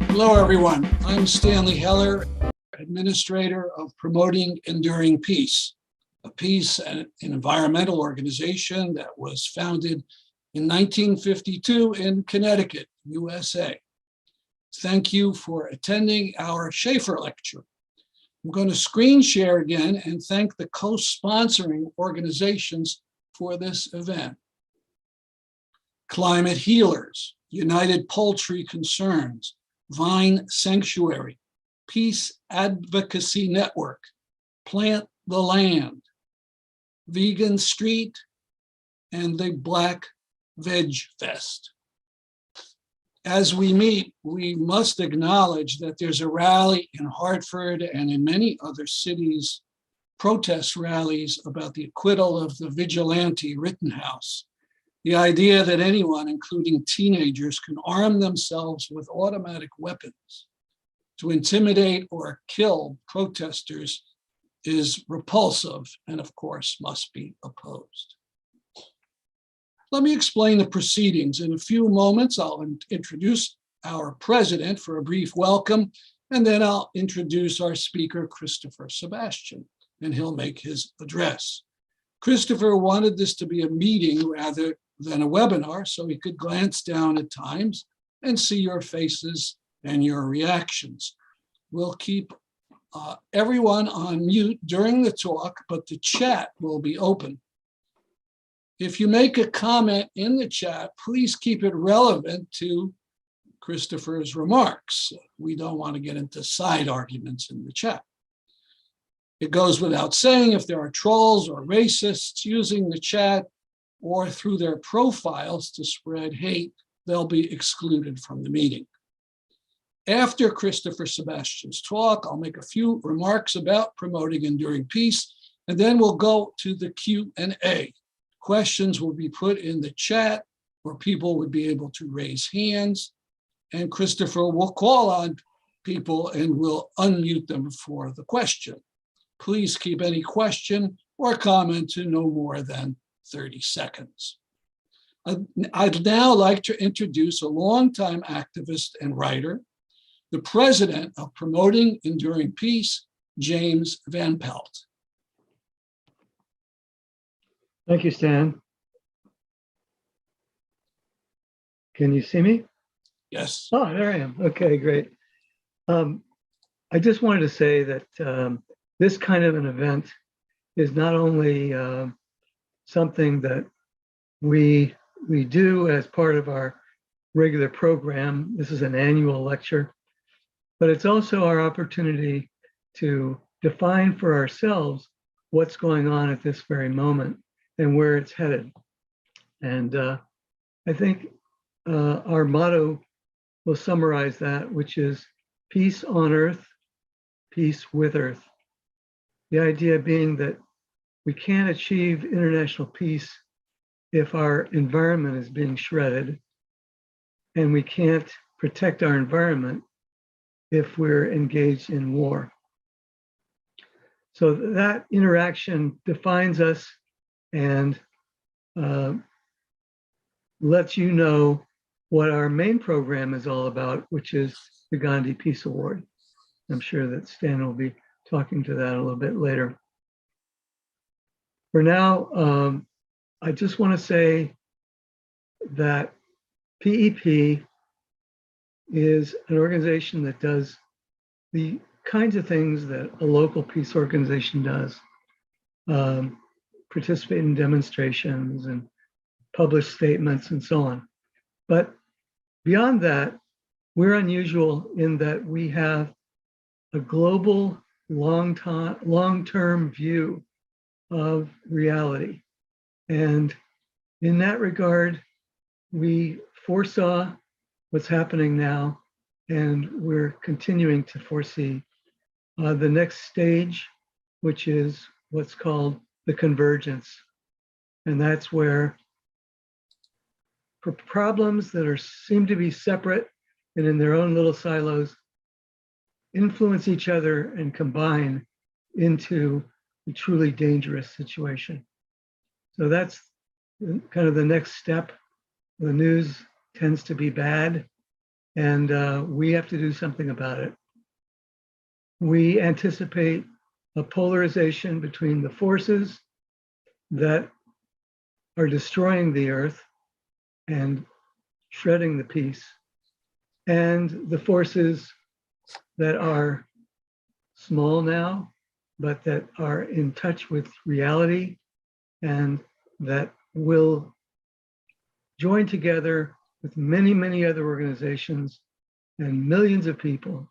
Hello, everyone. I'm Stanley Heller, Administrator of Promoting Enduring Peace, a peace and an environmental organization that was founded in 1952 in Connecticut, USA. Thank you for attending our Shafer Lecture. I'm going to screen share again and thank the co-sponsoring organizations for this event. Climate Healers, United Poultry Concerns, Vine Sanctuary, Peace Advocacy Network, Plant the Land, Vegan Street, and the Black Veg Fest. As we meet, we must acknowledge that there's a rally in Hartford and in many other cities, protest rallies about the acquittal of the vigilante Rittenhouse. The idea that anyone, including teenagers, can arm themselves with automatic weapons to intimidate or kill protesters is repulsive and, of course, must be opposed. Let me explain the proceedings. In a few moments, I'll introduce our president for a brief welcome, and then I'll introduce our speaker, Christopher Sebastian, and he'll make his address. Christopher wanted this to be a meeting rather than a webinar, so he could glance down at times and see your faces and your reactions. We'll keep everyone on mute during the talk, but the chat will be open. If you make a comment in the chat, please keep it relevant to Christopher's remarks. We don't want to get into side arguments in the chat. It goes without saying, if there are trolls or racists using the chat or through their profiles to spread hate, they'll be excluded from the meeting. After Christopher Sebastian's talk, I'll make a few remarks about promoting enduring peace, and then we'll go to the Q&A. Questions will be put in the chat where people would be able to raise hands, and Christopher will call on people and will unmute them for the question. Please keep any question or comment to no more than 30 seconds. I'd now like to introduce a longtime activist and writer, the president of Promoting Enduring Peace, James Van Pelt. Thank you, Stan. Can you see me? Yes. Oh, there I am. Okay, great. I just wanted to say that this kind of an event is not only something that we do as part of our regular program. This is an annual lecture, but it's also our opportunity to define for ourselves what's going on at this very moment and where it's headed. And I think our motto will summarize that, which is peace on earth, peace with earth. The idea being that we can't achieve international peace if our environment is being shredded, and we can't protect our environment if we're engaged in war. So that interaction defines us and lets you know what our main program is all about, which is the Gandhi Peace Award. I'm sure that Stan will be talking to that a little bit later. For now, I just want to say that PEP is an organization that does the kinds of things that a local peace organization does. Participate in demonstrations and publish statements and so on. But beyond that, we're unusual in that we have a global long-term view of reality. And in that regard, we foresaw what's happening now, and we're continuing to foresee the next stage, which is what's called the convergence. And that's where problems that seem to be separate and in their own little silos influence each other and combine into a truly dangerous situation. So that's kind of the next step. The news tends to be bad, and we have to do something about it. We anticipate a polarization between the forces that are destroying the earth and shredding the peace, and the forces that are small now, but that are in touch with reality and that will join together with many, many other organizations and millions of people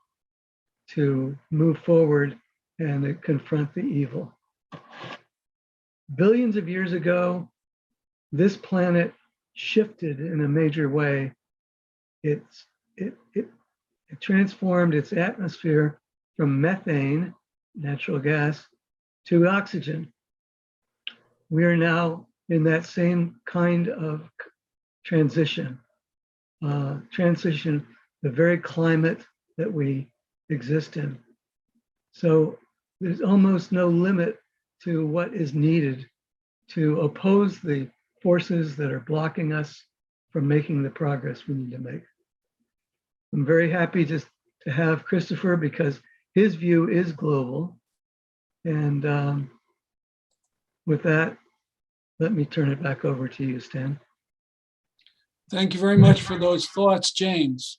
to move forward and confront the evil. Billions of years ago, this planet shifted in a major way. It transformed its atmosphere from methane, natural gas, to oxygen. We are now in that same kind of transition, the very climate that we exist in. So there's almost no limit to what is needed to oppose the forces that are blocking us from making the progress we need to make. I'm very happy just to have Christopher because his view is global. And with that, let me turn it back over to you, Stan. Thank you very much for those thoughts, James.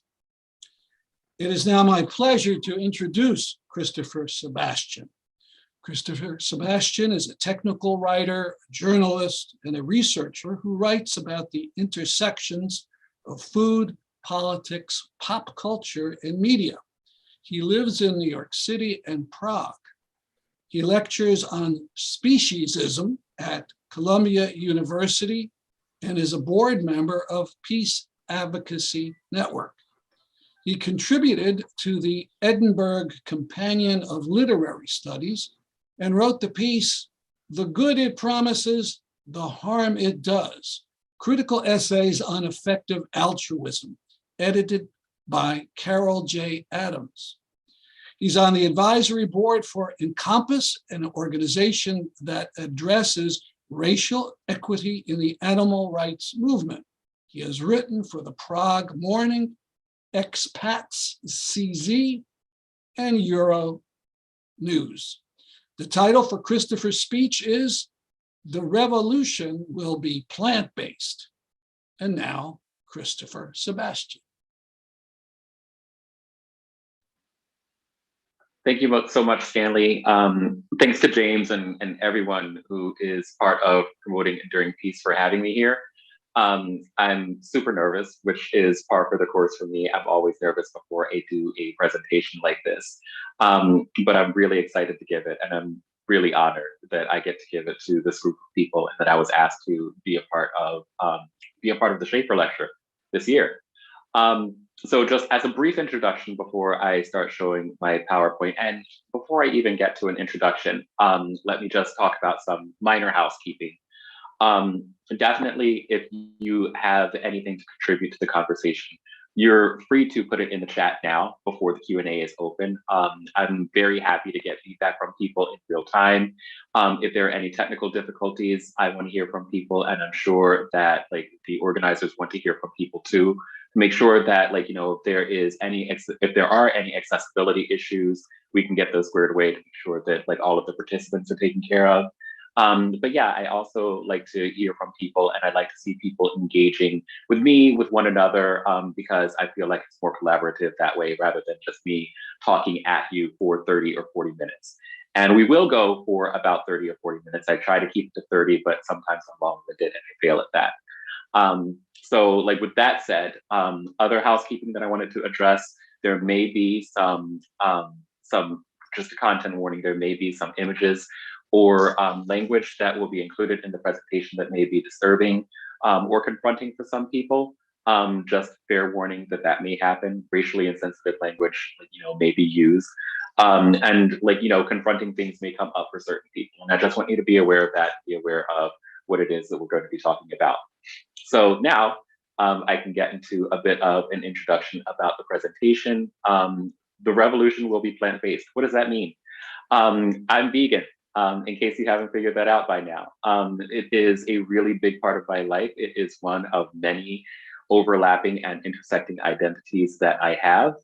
It is now my pleasure to introduce Christopher Sebastian. Christopher Sebastian is a technical writer, a journalist, and a researcher who writes about the intersections of food, politics, pop culture, and media. He lives in New York City and Prague. He lectures on speciesism at Columbia University and is a board member of Peace Advocacy Network. He contributed to the Edinburgh Companion of Literary Studies and wrote the piece, "The Good It Promises, the Harm It Does, Critical Essays on Effective Altruism," edited by Carol J. Adams. He's on the advisory board for Encompass, an organization that addresses racial equity in the animal rights movement. He has written for the Prague Morning, Expats CZ, and Euro News. The title for Christopher's speech is "The Revolution Will Be Plant-Based." And now, Christopher Sebastian. Thank you so much, Stanley. Thanks to James and everyone who is part of promoting Enduring Peace for having me here. I'm super nervous, which is par for the course for me. I'm always nervous before I do a presentation like this, but I'm really excited to give it, and I'm really honored that I get to give it to this group of people and that I was asked to be a part of the Shafer Lecture this year. So just as a brief introduction before I start showing my PowerPoint, and before I even get to an introduction, let me just talk about some minor housekeeping. Definitely, if you have anything to contribute to the conversation, you're free to put it in the chat now before the Q&A is open. I'm very happy to get feedback from people in real time. If there are any technical difficulties, I want to hear from people, and I'm sure that the organizers want to hear from people too. Make sure that if there are any accessibility issues, we can get those squared away to make sure that all of the participants are taken care of. But yeah, I also like to hear from people, and I'd like to see people engaging with me, with one another, because I feel like it's more collaborative that way rather than just me talking at you for 30 or 40 minutes. And we will go for about 30 or 40 minutes. I try to keep it to 30, but sometimes I'm long-winded and I fail at that. So with that said, other housekeeping that I wanted to address, there may be some just a content warning, there may be some images or language that will be included in the presentation that may be disturbing or confronting for some people. Just fair warning that may happen. Racially insensitive language, may be used. And confronting things may come up for certain people. And I just want you to be aware of that, be aware of what it is that we're going to be talking about. So now I can get into a bit of an introduction about the presentation. The revolution will be plant-based. What does that mean? I'm vegan. in case you haven't figured that out by now. It is a really big part of my life. It is one of many overlapping and intersecting identities that I have.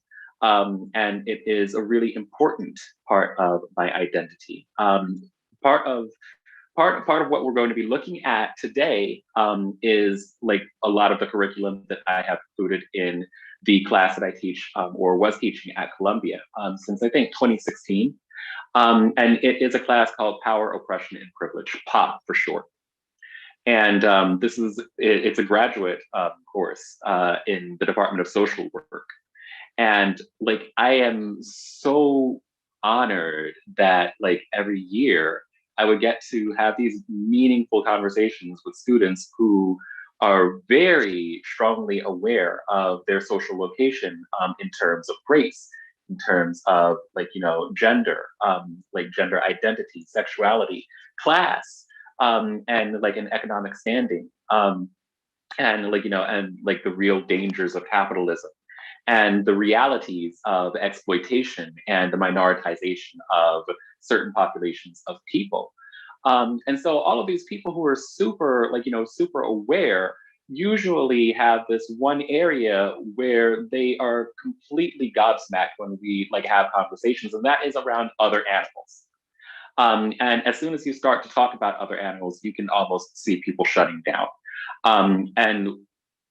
And it is a really important part of my identity. Part of part of what we're going to be looking at today is like a lot of the curriculum that I have included in the class that I teach or was teaching at Columbia since I think 2016. And it is a class called Power, Oppression, and Privilege, POP for short. And it's a graduate course in the Department of Social Work. And like, I am so honored that like every year I would get to have these meaningful conversations with students who are very strongly aware of their social location in terms of race, in terms of like, gender, like gender identity, sexuality, class, and like an economic standing, and like, and like the real dangers of capitalism and the realities of exploitation and the minoritization of certain populations of people. And so all of these people who are super, like, super aware usually have this one area where they are completely gobsmacked when we like have conversations, and that is around other animals. And as soon as you start to talk about other animals, you can almost see people shutting down. And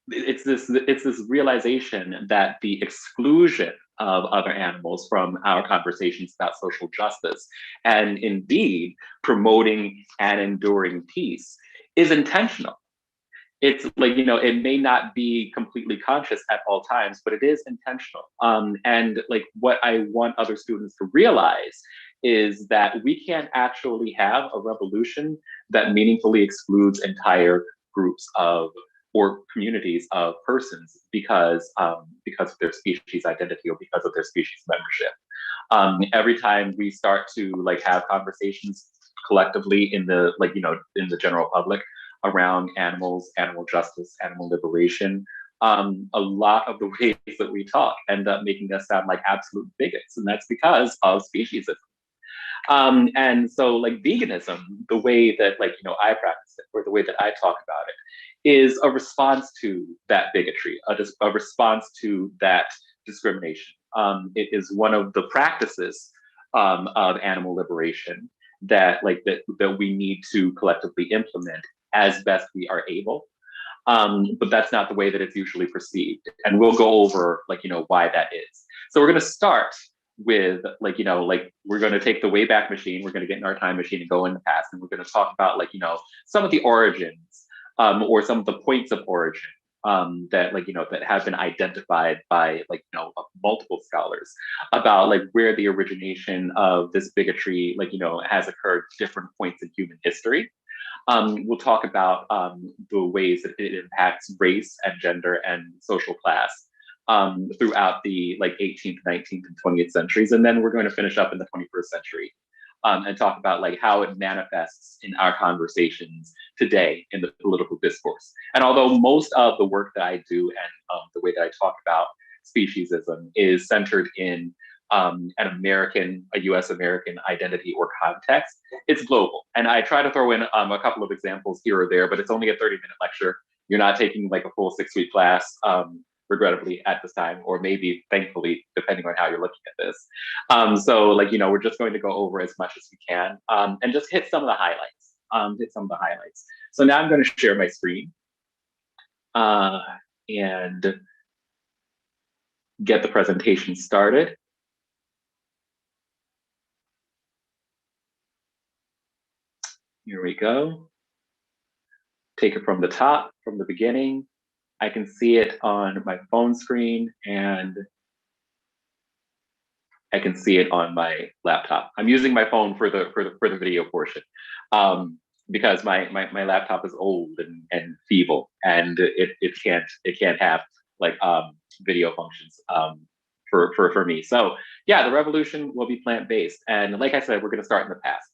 it's this realization that the exclusion of other animals from our conversations about social justice and indeed promoting and enduring peace is intentional. It's like, it may not be completely conscious at all times, but it is intentional. And like what I want other students to realize is that we can't actually have a revolution that meaningfully excludes entire groups of or communities of persons because of their species identity or because of their species membership. Every time we start to like have conversations collectively in the in the general public around animals, animal justice, animal liberation, a lot of the ways that we talk end up making us sound like absolute bigots, and that's because of speciesism. And so like veganism, the way that I practice it or the way that I talk about it is a response to that bigotry, a response to that discrimination. It is one of the practices of animal liberation that we need to collectively implement as best we are able. But that's not the way that it's usually perceived. And we'll go over why that is. So we're going to start with we're going to take the Wayback Machine, we're going to get in our time machine and go in the past, and we're going to talk about some of the origins or some of the points of origin that that have been identified by multiple scholars about where the origination of this bigotry has occurred at different points in human history. We'll talk about the ways that it impacts race and gender and social class throughout the 18th, 19th, and 20th centuries. And then we're going to finish up in the 21st century and talk about how it manifests in our conversations today in the political discourse. And although most of the work that I do and the way that I talk about speciesism is centered in a US American identity or context, it's global. And I try to throw in a couple of examples here or there, but it's only a 30-minute lecture. You're not taking a full 6-week class, regrettably at this time, or maybe thankfully, depending on how you're looking at this. So we're just going to go over as much as we can and just hit some of the highlights. So now I'm going to share my screen and get the presentation started. Here we go. Take it from the top, from the beginning. I can see it on my phone screen and I can see it on my laptop. I'm using my phone for the video portion because my laptop is old and feeble, and it can't have video functions for me. So yeah, the revolution will be plant-based, and like I said, we're going to start in the past.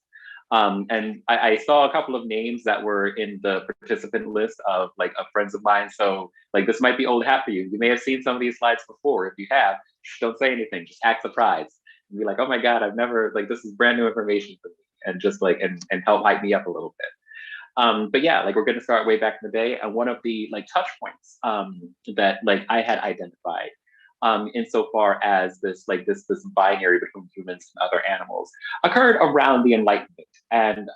And I saw a couple of names that were in the participant list of friends of mine. So this might be old hat for you. You may have seen some of these slides before. If you have, don't say anything, just act surprised and be like, oh my God, I've never, this is brand new information for me. and just like and help hype me up a little bit. But yeah, like we're going to start way back in the day, and one of the like touch points that like I had identified insofar as this like this binary between humans and other animals occurred around the Enlightenment, and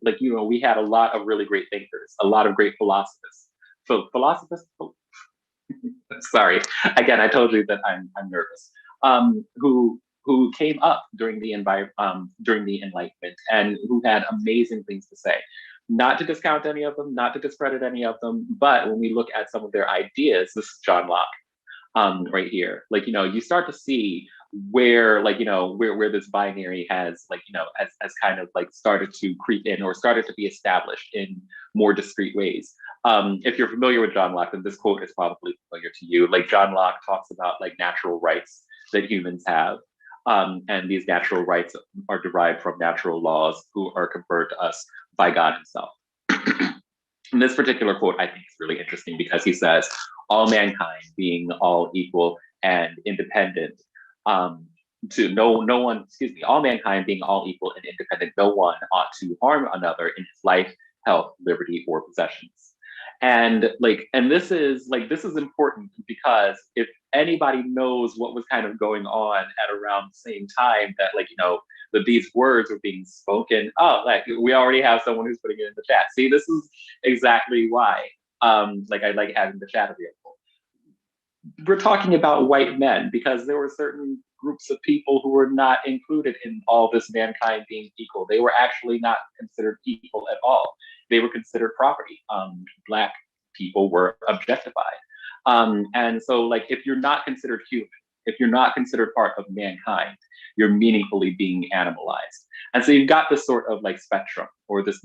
like you know we had a lot of really great thinkers, a lot of great philosophers. So philosophers, sorry, again I told you that I'm nervous. Who came up during the during the Enlightenment and who had amazing things to say. Not to discount any of them, not to discredit any of them, but when we look at some of their ideas, this is John Locke right here. Like, you know, you start to see where, like, you know, where this binary has, like, you know, as kind of like started to creep in or started to be established in more discrete ways. If you're familiar with John Locke, then this quote is probably familiar to you. Like John Locke talks about like natural rights that humans have. And these natural rights are derived from natural laws who are conferred to us by God himself. And this particular quote I think is really interesting because he says, all mankind being all equal and independent, to no one, excuse me, all mankind being all equal and independent, no one ought to harm another in his life, health, liberty, or possessions. And this is important because if anybody knows what was kind of going on at around the same time that, like, you know, that these words were being spoken, oh, like we already have someone who's putting it in the chat. See, this is exactly why like I like having the chat available. We're talking about white men because there were certain groups of people who were not included in all this mankind being equal. They were actually not considered equal at all. They were considered property. Black people were objectified. And so like, if you're not considered human, if you're not considered part of mankind, you're meaningfully being animalized. And so you've got this sort of like spectrum or this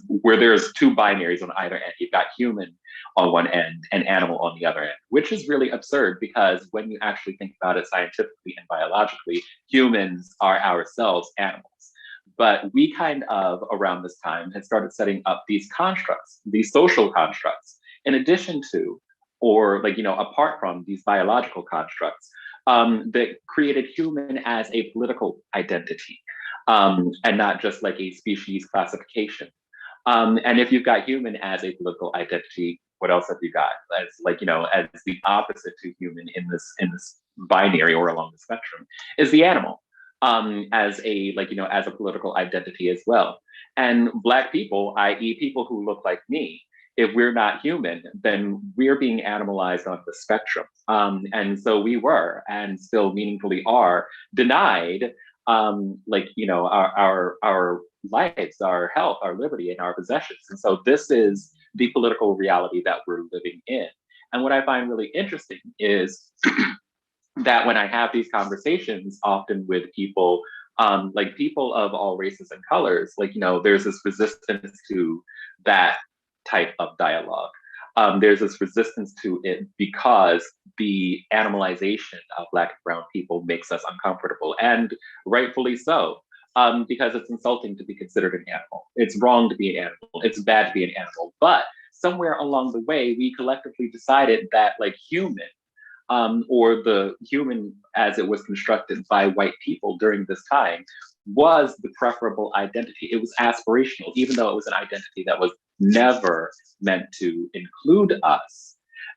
where there's two binaries on either end. You've got human on one end and animal on the other end, which is really absurd because when you actually think about it scientifically and biologically, humans are ourselves animals. But we kind of, around this time, had started setting up these constructs, these social constructs, in addition to, or like, you know, apart from these biological constructs that created human as a political identity and not just like a species classification. And if you've got human as a political identity, what else have you got? As like, you know, as the opposite to human in this binary or along the spectrum is the animal. As a, like, you know, as a political identity as well. And Black people, i.e. people who look like me, if we're not human, then we're being animalized on the spectrum. And so we were, and still meaningfully are, denied, like, you know, our lives, our health, our liberty, and our possessions. And so this is the political reality that we're living in. And what I find really interesting is that when I have these conversations, often with people, like people of all races and colors, like, you know, there's this resistance to that type of dialogue. There's this resistance to it because the animalization of Black and brown people makes us uncomfortable, and rightfully so, because it's insulting to be considered an animal. It's wrong to be an animal. It's bad to be an animal. But somewhere along the way, we collectively decided that like human, or the human as it was constructed by white people during this time, was the preferable identity. It was aspirational, even though it was an identity that was never meant to include us.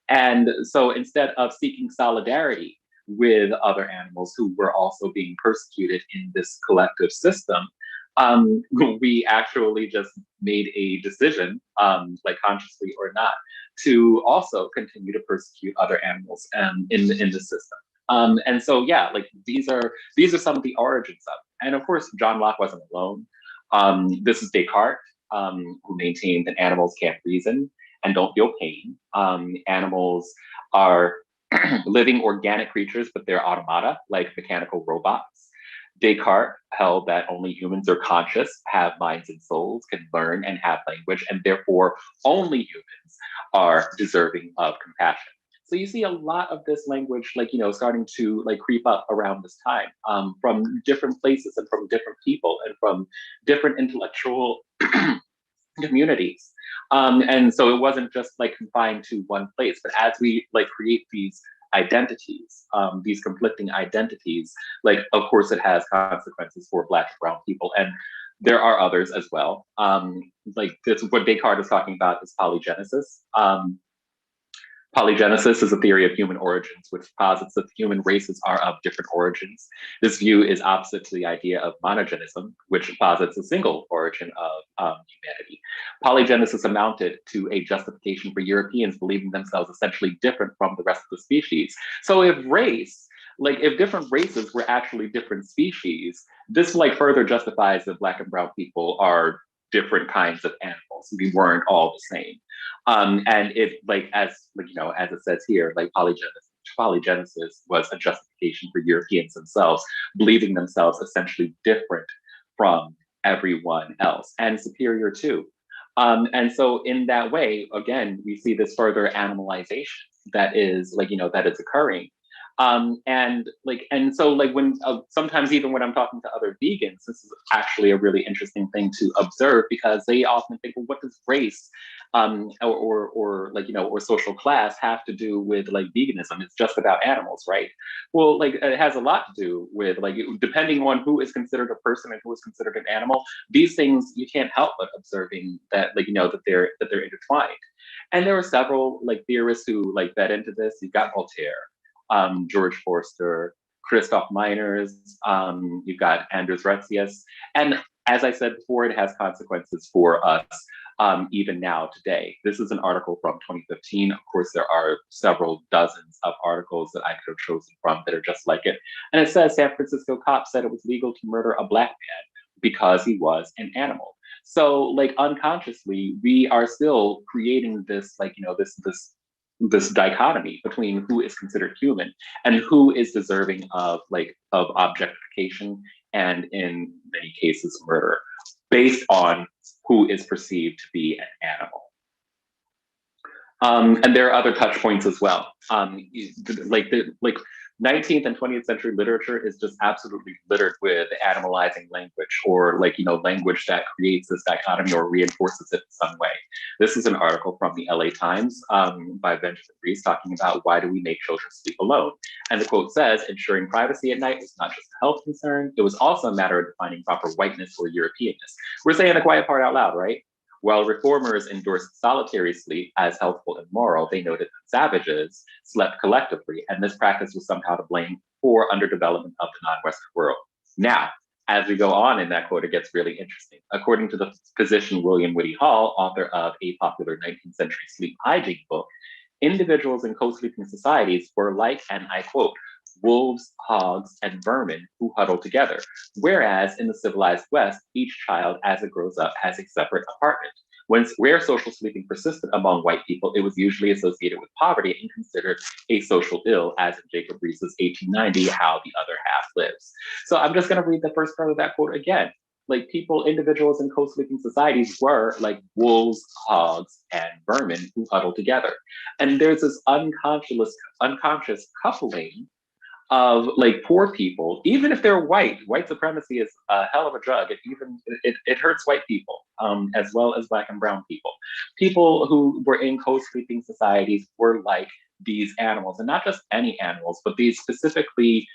And so instead of seeking solidarity with other animals who were also being persecuted in this collective system, we actually just made a decision, like consciously or not, to also continue to persecute other animals in the system. And so, yeah, like these are some of the origins of it. And of course, John Locke wasn't alone. This is Descartes, who maintained that animals can't reason and don't feel pain. Animals are living organic creatures, but they're automata, like mechanical robots. Descartes held that only humans are conscious, have minds and souls, can learn and have language, and therefore only humans are deserving of compassion. So you see a lot of this language, like, you know, starting to like creep up around this time, from different places and from different people and from different intellectual communities. And so it wasn't just like confined to one place, but as we like create these identities, these conflicting identities, like, of course, it has consequences for Black and brown people. And There are others as well. Like this, what Descartes is talking about is polygenesis. Polygenesis is a theory of human origins, which posits that the human races are of different origins. This view is opposite to the idea of monogenism, which posits a single origin of humanity. Polygenesis amounted to a justification for Europeans believing themselves essentially different from the rest of the species. So if race, like if different races were actually different species, this like further justifies that Black and brown people are different kinds of animals. We weren't all the same. And it like as like, you know, as it says here, like polygenesis was a justification for Europeans themselves, believing themselves essentially different from everyone else and superior too. And so in that way, again, we see this further animalization that is like, you know, that is occurring. And so like when sometimes even when I'm talking to other vegans, this is actually a really interesting thing to observe, because they often think, well, what does race or like, you know, or social class have to do with like veganism? It's just about animals, right? Well, like it has a lot to do with like, depending on who is considered a person and who is considered an animal, these things you can't help but observing that, like, you know, that they're intertwined. And there are several like theorists who like fed into this. You've got Voltaire, George Forster, Christoph Meiners, you've got Anders Retzius. And as I said before, it has consequences for us even now today. This is an article from 2015. Of course, there are several dozens of articles that I could have chosen from that are just like it. And it says San Francisco cop said it was legal to murder a Black man because he was an animal. So like unconsciously, we are still creating this, like, you know, this dichotomy between who is considered human and who is deserving of like of objectification and in many cases murder based on who is perceived to be an animal. And there are other touch points as well. Like 19th and 20th century literature is just absolutely littered with animalizing language, or like, you know, language that creates this dichotomy or reinforces it in some way. This is an article from the LA Times by Benjamin Rees talking about why do we make children sleep alone? And the quote says, ensuring privacy at night was not just a health concern, it was also a matter of defining proper whiteness or Europeanness. We're saying the quiet part out loud, right? While reformers endorsed solitary sleep as healthful and moral, they noted that savages slept collectively, and this practice was somehow to blame for underdevelopment of the non-Western world. Now, as we go on in that quote, it gets really interesting. According to the physician William Whitty Hall, author of a popular 19th century sleep hygiene book, individuals in co-sleeping societies were like, and I quote, wolves, hogs, and vermin who huddle together. Whereas in the civilized West, each child as it grows up has a separate apartment. Where social sleeping persisted among white people, it was usually associated with poverty and considered a social ill, as in Jacob Riis's 1890, How the Other Half Lives. So I'm just gonna read the first part of that quote again. Like individuals in co-sleeping societies were like wolves, hogs, and vermin who huddle together. And there's this unconscious coupling of like poor people, even if they're white supremacy is a hell of a drug. It hurts white people as well as Black and brown people. People who were in co-sleeping societies were like these animals, and not just any animals, but these specifically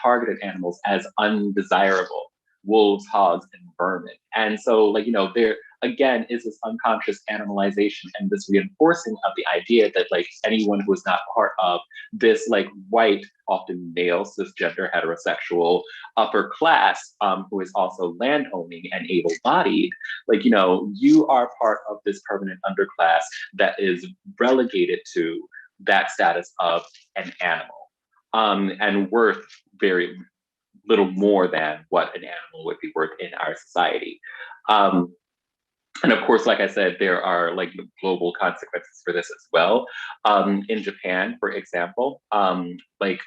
targeted animals as undesirable: wolves, hogs, and vermin. And so, like, you know, there again is this unconscious animalization and this reinforcing of the idea that like anyone who is not part of this like white, often male, cisgender, heterosexual upper class, who is also land owning and able-bodied, like, you know, you are part of this permanent underclass that is relegated to that status of an animal, and worth very little more than what an animal would be worth in our society. And of course, like I said, there are like global consequences for this as well. In Japan, for example, like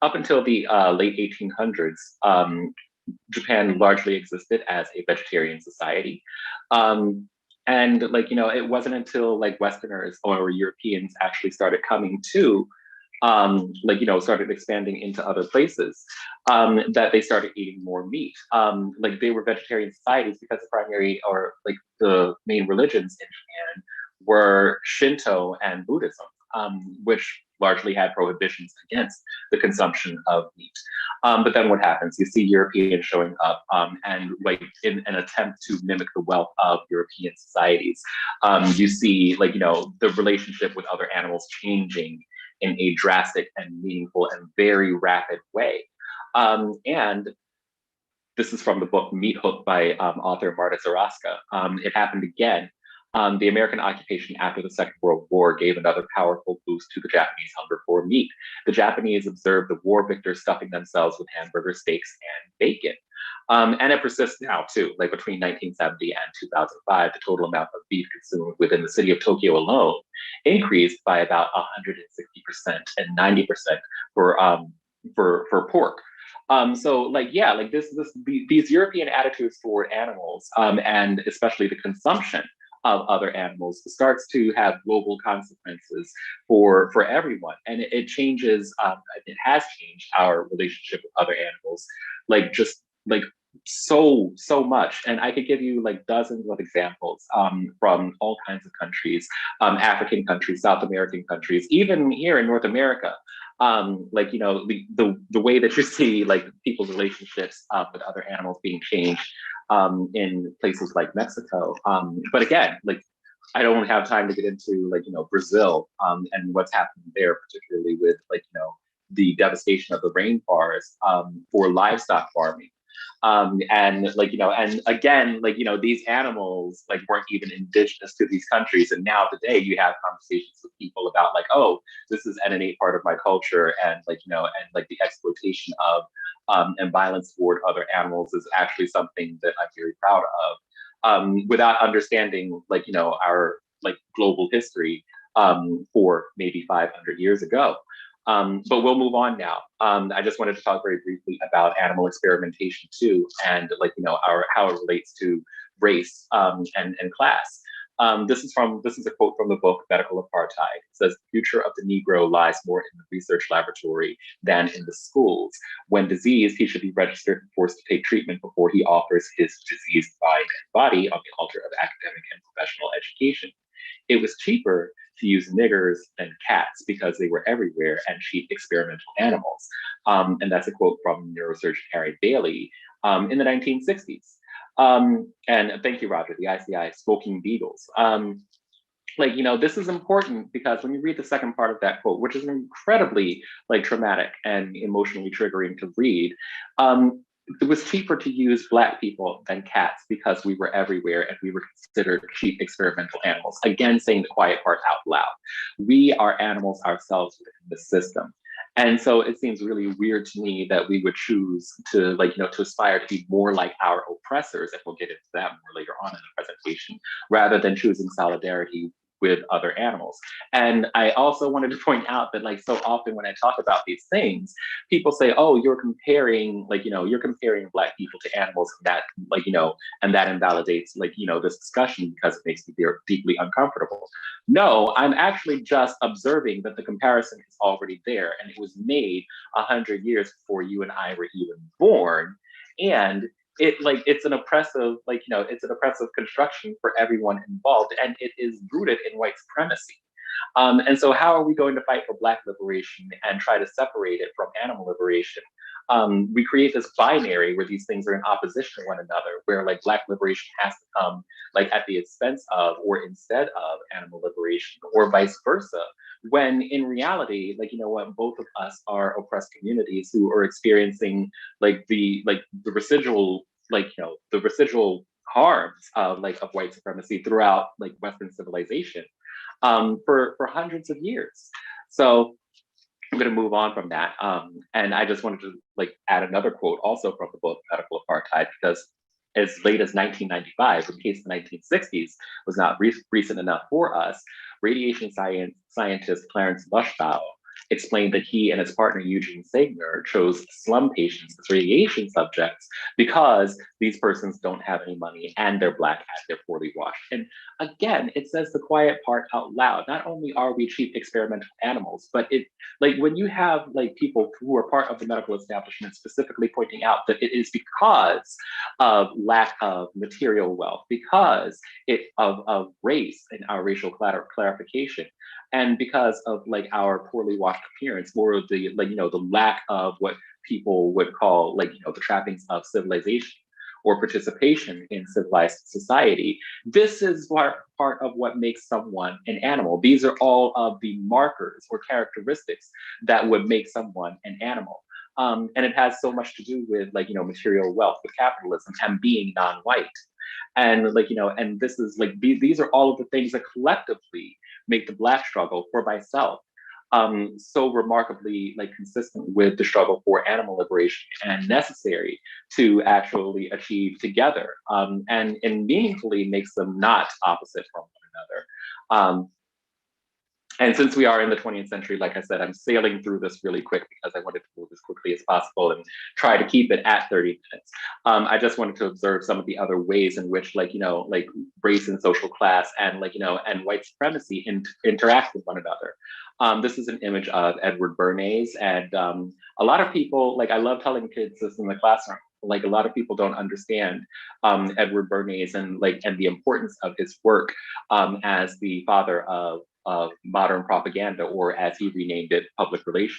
up until the late 1800s, Japan largely existed as a vegetarian society. And like, you know, it wasn't until like Westerners or Europeans actually started coming to like, you know, started expanding into other places, that they started eating more meat. Like they were vegetarian societies because the primary or like the main religions in Japan were Shinto and Buddhism, which largely had prohibitions against the consumption of meat. But then what happens? You see Europeans showing up and like in an attempt to mimic the wealth of European societies. You see like, the relationship with other animals changing in a drastic and meaningful and very rapid way. And this is from the book Meat Hook by author Marta Zaraska. It happened again. The American occupation after the Second World War gave another powerful boost to the Japanese hunger for meat. The Japanese observed the war victors stuffing themselves with hamburger steaks and bacon. And it persists now too, like between 1970 and 2005, the total amount of beef consumed within the city of Tokyo alone increased by about 160% and 90% for pork. So like, yeah, like these European attitudes toward animals, and especially the consumption of other animals starts to have global consequences for everyone. And it changes, it has changed our relationship with other animals, like just like so much. And I could give you like dozens of examples from all kinds of countries, African countries, South American countries, even here in North America. Like, the way that you see like people's relationships with other animals being changed in places like Mexico. But again, like I don't have time to get into like, Brazil and what's happening there, particularly with like, the devastation of the rainforest for livestock farming. And like, and again, like, these animals like weren't even indigenous to these countries. And now today you have conversations with people about like, oh, this is an innate part of my culture. And like, and like the exploitation of and violence toward other animals is actually something that I'm very proud of, without understanding like, our like global history for maybe 500 years ago. But we'll move on now. I just wanted to talk very briefly about animal experimentation too, and like, how it relates to race and class. This is a quote from the book Medical Apartheid. It says, "The future of the Negro lies more in the research laboratory than in the schools. When diseased, he should be registered and forced to take treatment before he offers his diseased mind and body on the altar of academic and professional education. It was cheaper to use niggers than cats because they were everywhere and cheap experimental animals." And that's a quote from neurosurgeon Harry Bailey in the 1960s. And thank you, Roger, the ICI Smoking Beagles. Like, this is important because when you read the second part of that quote, which is incredibly like traumatic and emotionally triggering to read, it was cheaper to use Black people than cats because we were everywhere and we were considered cheap experimental animals. Again, saying the quiet part out loud. We are animals ourselves within the system. And so it seems really weird to me that we would choose to like, to aspire to be more like our oppressors, and we'll get into that more later on in the presentation, rather than choosing solidarity with other animals. And I also wanted to point out that like so often when I talk about these things, people say, oh, you're comparing like, you're comparing Black people to animals, and that like, and that invalidates like, this discussion because it makes me deeply uncomfortable. No, I'm actually just observing that the comparison is already there, and it was made 100 years before you and I were even born. And it's an oppressive, it's an oppressive construction for everyone involved, and it is rooted in white supremacy. And so how are we going to fight for Black liberation and try to separate it from animal liberation? We create this binary where these things are in opposition to one another, where like Black liberation has to come like at the expense of or instead of animal liberation, or vice versa, when in reality, like, both of us are oppressed communities who are experiencing the residual, the residual harms of white supremacy throughout like Western civilization for hundreds of years. So I'm going to move on from that. And I just wanted to like add another quote also from the book Medical Apartheid, because as late as 1995, in case the 1960s was not recent enough for us, radiation scientist Clarence Lushbaugh explained that he and his partner Eugene Segner chose slum patients as radiation subjects because these persons don't have any money and they're Black and they're poorly washed. And again, it says the quiet part out loud. Not only are we cheap experimental animals, but it like when you have like people who are part of the medical establishment specifically pointing out that it is because of lack of material wealth, because of race and our racial clarification, and because of like our poorly washed whitewashed appearance, or the the lack of what people would call the trappings of civilization or participation in civilized society. This is part of what makes someone an animal. These are all of the markers or characteristics that would make someone an animal. And it has so much to do with material wealth, with capitalism, and being non-white. And and this is these are all of the things that collectively make the Black struggle for myself so remarkably consistent with the struggle for animal liberation and necessary to actually achieve together, and meaningfully makes them not opposite from one another. And since we are in the 20th century, like I said, I'm sailing through this really quick because I wanted to move as quickly as possible and try to keep it at 30 minutes. I just wanted to observe some of the other ways in which race and social class and and white supremacy interact with one another. This is an image of Edward Bernays, and a lot of people, I love telling kids this in the classroom, a lot of people don't understand Edward Bernays and the importance of his work as the father of modern propaganda, or as he renamed it, public relations,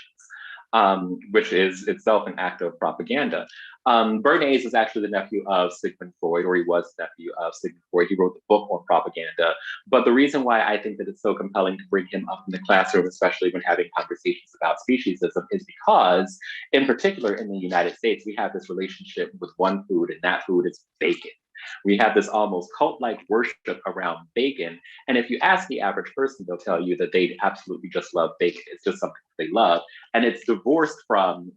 which is itself an act of propaganda. Bernays is actually the nephew of Sigmund Freud, or he was the nephew of Sigmund Freud. He wrote the book on propaganda. But the reason why I think that it's so compelling to bring him up in the classroom, especially when having conversations about speciesism, is because, in particular in the United States, we have this relationship with one food, and that food is bacon. We have this almost cult-like worship around bacon. And if you ask the average person, they'll tell you that they absolutely just love bacon. It's just something they love. And it's divorced from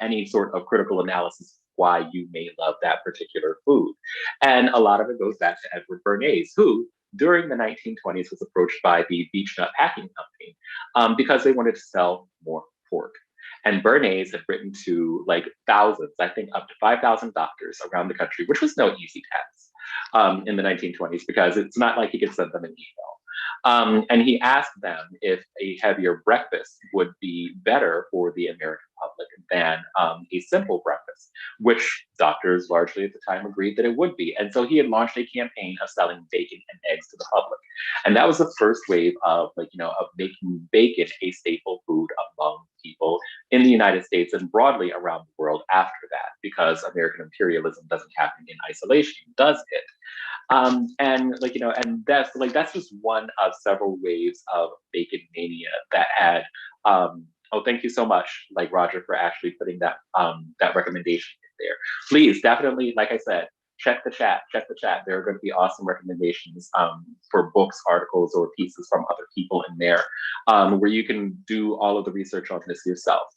any sort of critical analysis of why you may love that particular food. And a lot of it goes back to Edward Bernays, who during the 1920s was approached by the Beechnut Packing Company because they wanted to sell more pork. And Bernays had written to thousands, I think up to 5,000 doctors around the country, which was no easy task in the 1920s, because it's not like he could send them an email. And he asked them if a heavier breakfast would be better for the American public than a simple breakfast, which doctors largely at the time agreed that it would be. And so he had launched a campaign of selling bacon and eggs to the public. And that was the first wave of of making bacon a staple food among people in the United States and broadly around the world after that, because American imperialism doesn't happen in isolation, does it? And that's just one of several waves of bacon mania that had oh, thank you so much, Roger, for actually putting that that recommendation in there. Please, definitely, like I said, check the chat. There are going to be awesome recommendations for books, articles, or pieces from other people in there, where you can do all of the research on this yourself.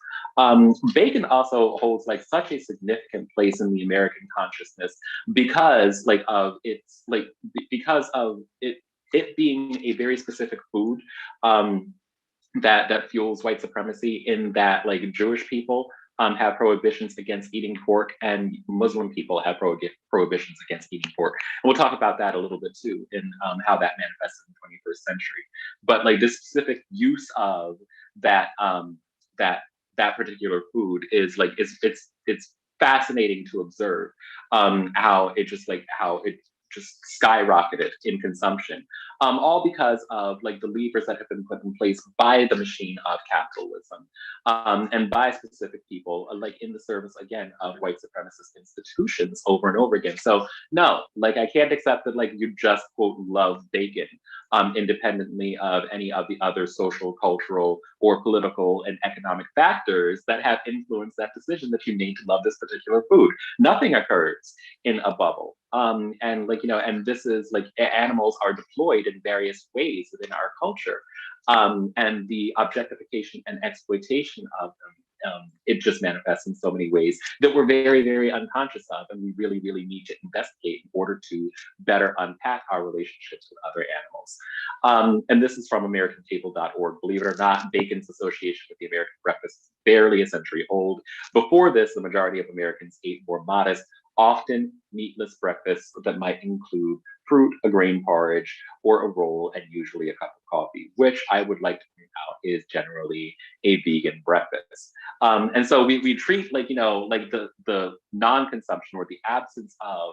Bacon also holds such a significant place in the American consciousness because of its because of it being a very specific food that fuels white supremacy, in that Jewish people have prohibitions against eating pork, and Muslim people have prohibitions against eating pork. And we'll talk about that a little bit too, in how that manifests in the 21st century. But this specific use of that that particular food is it's fascinating to observe how it just skyrocketed in consumption, all because of the levers that have been put in place by the machine of capitalism, and by specific people, in the service again of white supremacist institutions over and over again. So no, I can't accept that you just quote love bacon, independently of any of the other social, cultural, or political and economic factors that have influenced that decision that you need to love this particular food. Nothing occurs in a bubble. And this is animals are deployed in various ways within our culture, and the objectification and exploitation of them, it just manifests in so many ways that we're very, very unconscious of, and we really, really need to investigate in order to better unpack our relationships with other animals. And this is from AmericanTable.org. Believe it or not, bacon's association with the American breakfast is barely a century old. Before this, the majority of Americans ate more modest, often meatless breakfasts that might include fruit, a grain porridge, or a roll, and usually a cup of coffee, which I would like to point out is generally a vegan breakfast. And so we treat the non-consumption or the absence of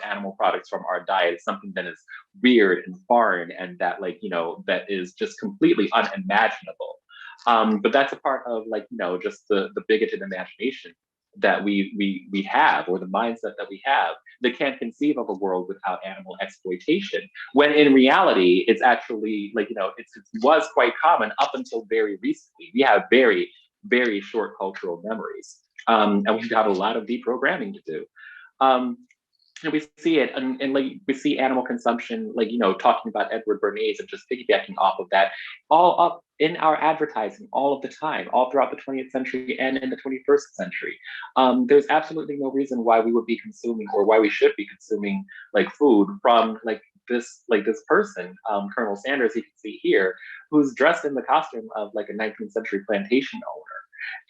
animal products from our diet as something that is weird and foreign, and that that is just completely unimaginable. But that's a part of like, just the bigoted imagination that we have, or the mindset that we have, that can't conceive of a world without animal exploitation, when in reality it's actually like, it was quite common up until very recently. We have very, very short cultural memories, and we've got a lot of deprogramming to do. um, and we see it, and like we see animal consumption, like, talking about Edward Bernays and just piggybacking off of that, all up in our advertising all of the time, all throughout the 20th century and in the 21st century. There's absolutely no reason why we would be consuming, or why we should be consuming, like, food from this person, Colonel Sanders, you can see here, who's dressed in the costume of like a 19th century plantation owner.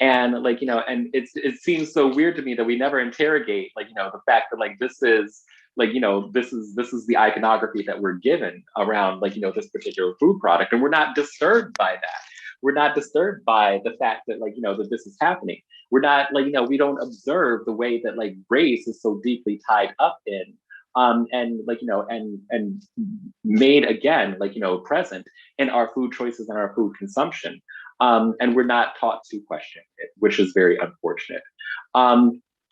And like, and it seems so weird to me that we never interrogate, like, the fact that like this is like, this is the iconography that we're given around, like, this particular food product, and we're not disturbed by that. We're not disturbed by the fact that, like, that this is happening. We're not like, we don't observe the way that like race is so deeply tied up in, and like, and made again, like, present in our food choices and our food consumption. And we're not taught to question it, which is very unfortunate.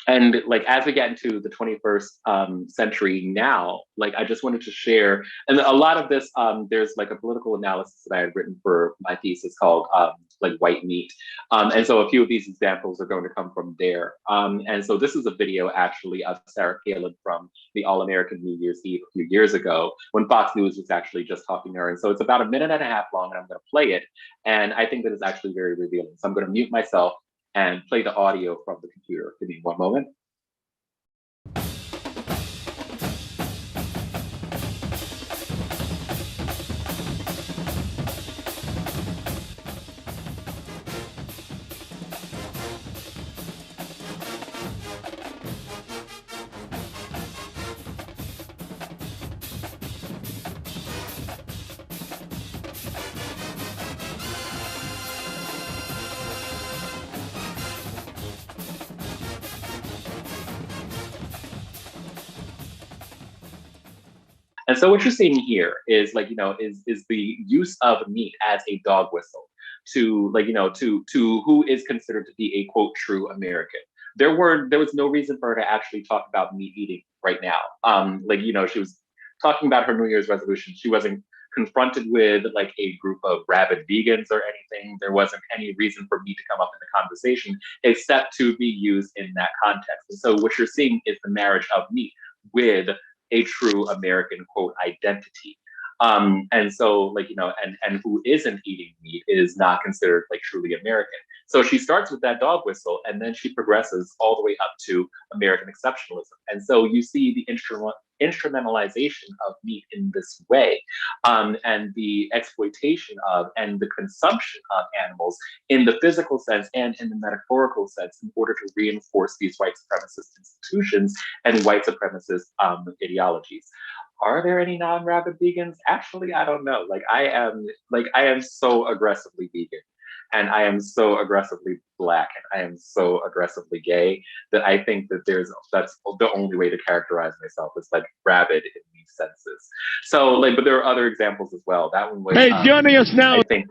And like, as we get into the 21st century now, like, I just wanted to share, and a lot of this, there's like a political analysis that I had written for my thesis called like White Meat. And so a few of these examples are going to come from there. And so this is a video actually of Sarah Palin from the All-American New Year's Eve a few years ago, when Fox News was actually just talking to her. And so it's about a minute and a half long, and I'm going to play it. And I think that it's actually very revealing. So I'm going to mute myself and play the audio from the computer. Give me one moment. And so what you're seeing here is like, is the use of meat as a dog whistle to like, to who is considered to be a quote true American. There was no reason for her to actually talk about meat eating right now. Like, she was talking about her New Year's resolution. She wasn't confronted with like a group of rabid vegans or anything. There wasn't any reason for meat to come up in the conversation except to be used in that context. And so what you're seeing is the marriage of meat with a true American quote identity. And so like, and who isn't eating meat is not considered like truly American. So she starts with that dog whistle, and then she progresses all the way up to American exceptionalism. And so you see the instrumentalization of meat in this way, and the exploitation of and the consumption of animals in the physical sense and in the metaphorical sense, in order to reinforce these white supremacist institutions and white supremacist ideologies. Are there any non-rabid vegans? Actually, I don't know. Like, I am so aggressively vegan, and I am so aggressively Black, and I am so aggressively gay, that I think that that's the only way to characterize myself, is like rabid in these senses. So like, but there are other examples as well. That one was, hey, joining us now. I think,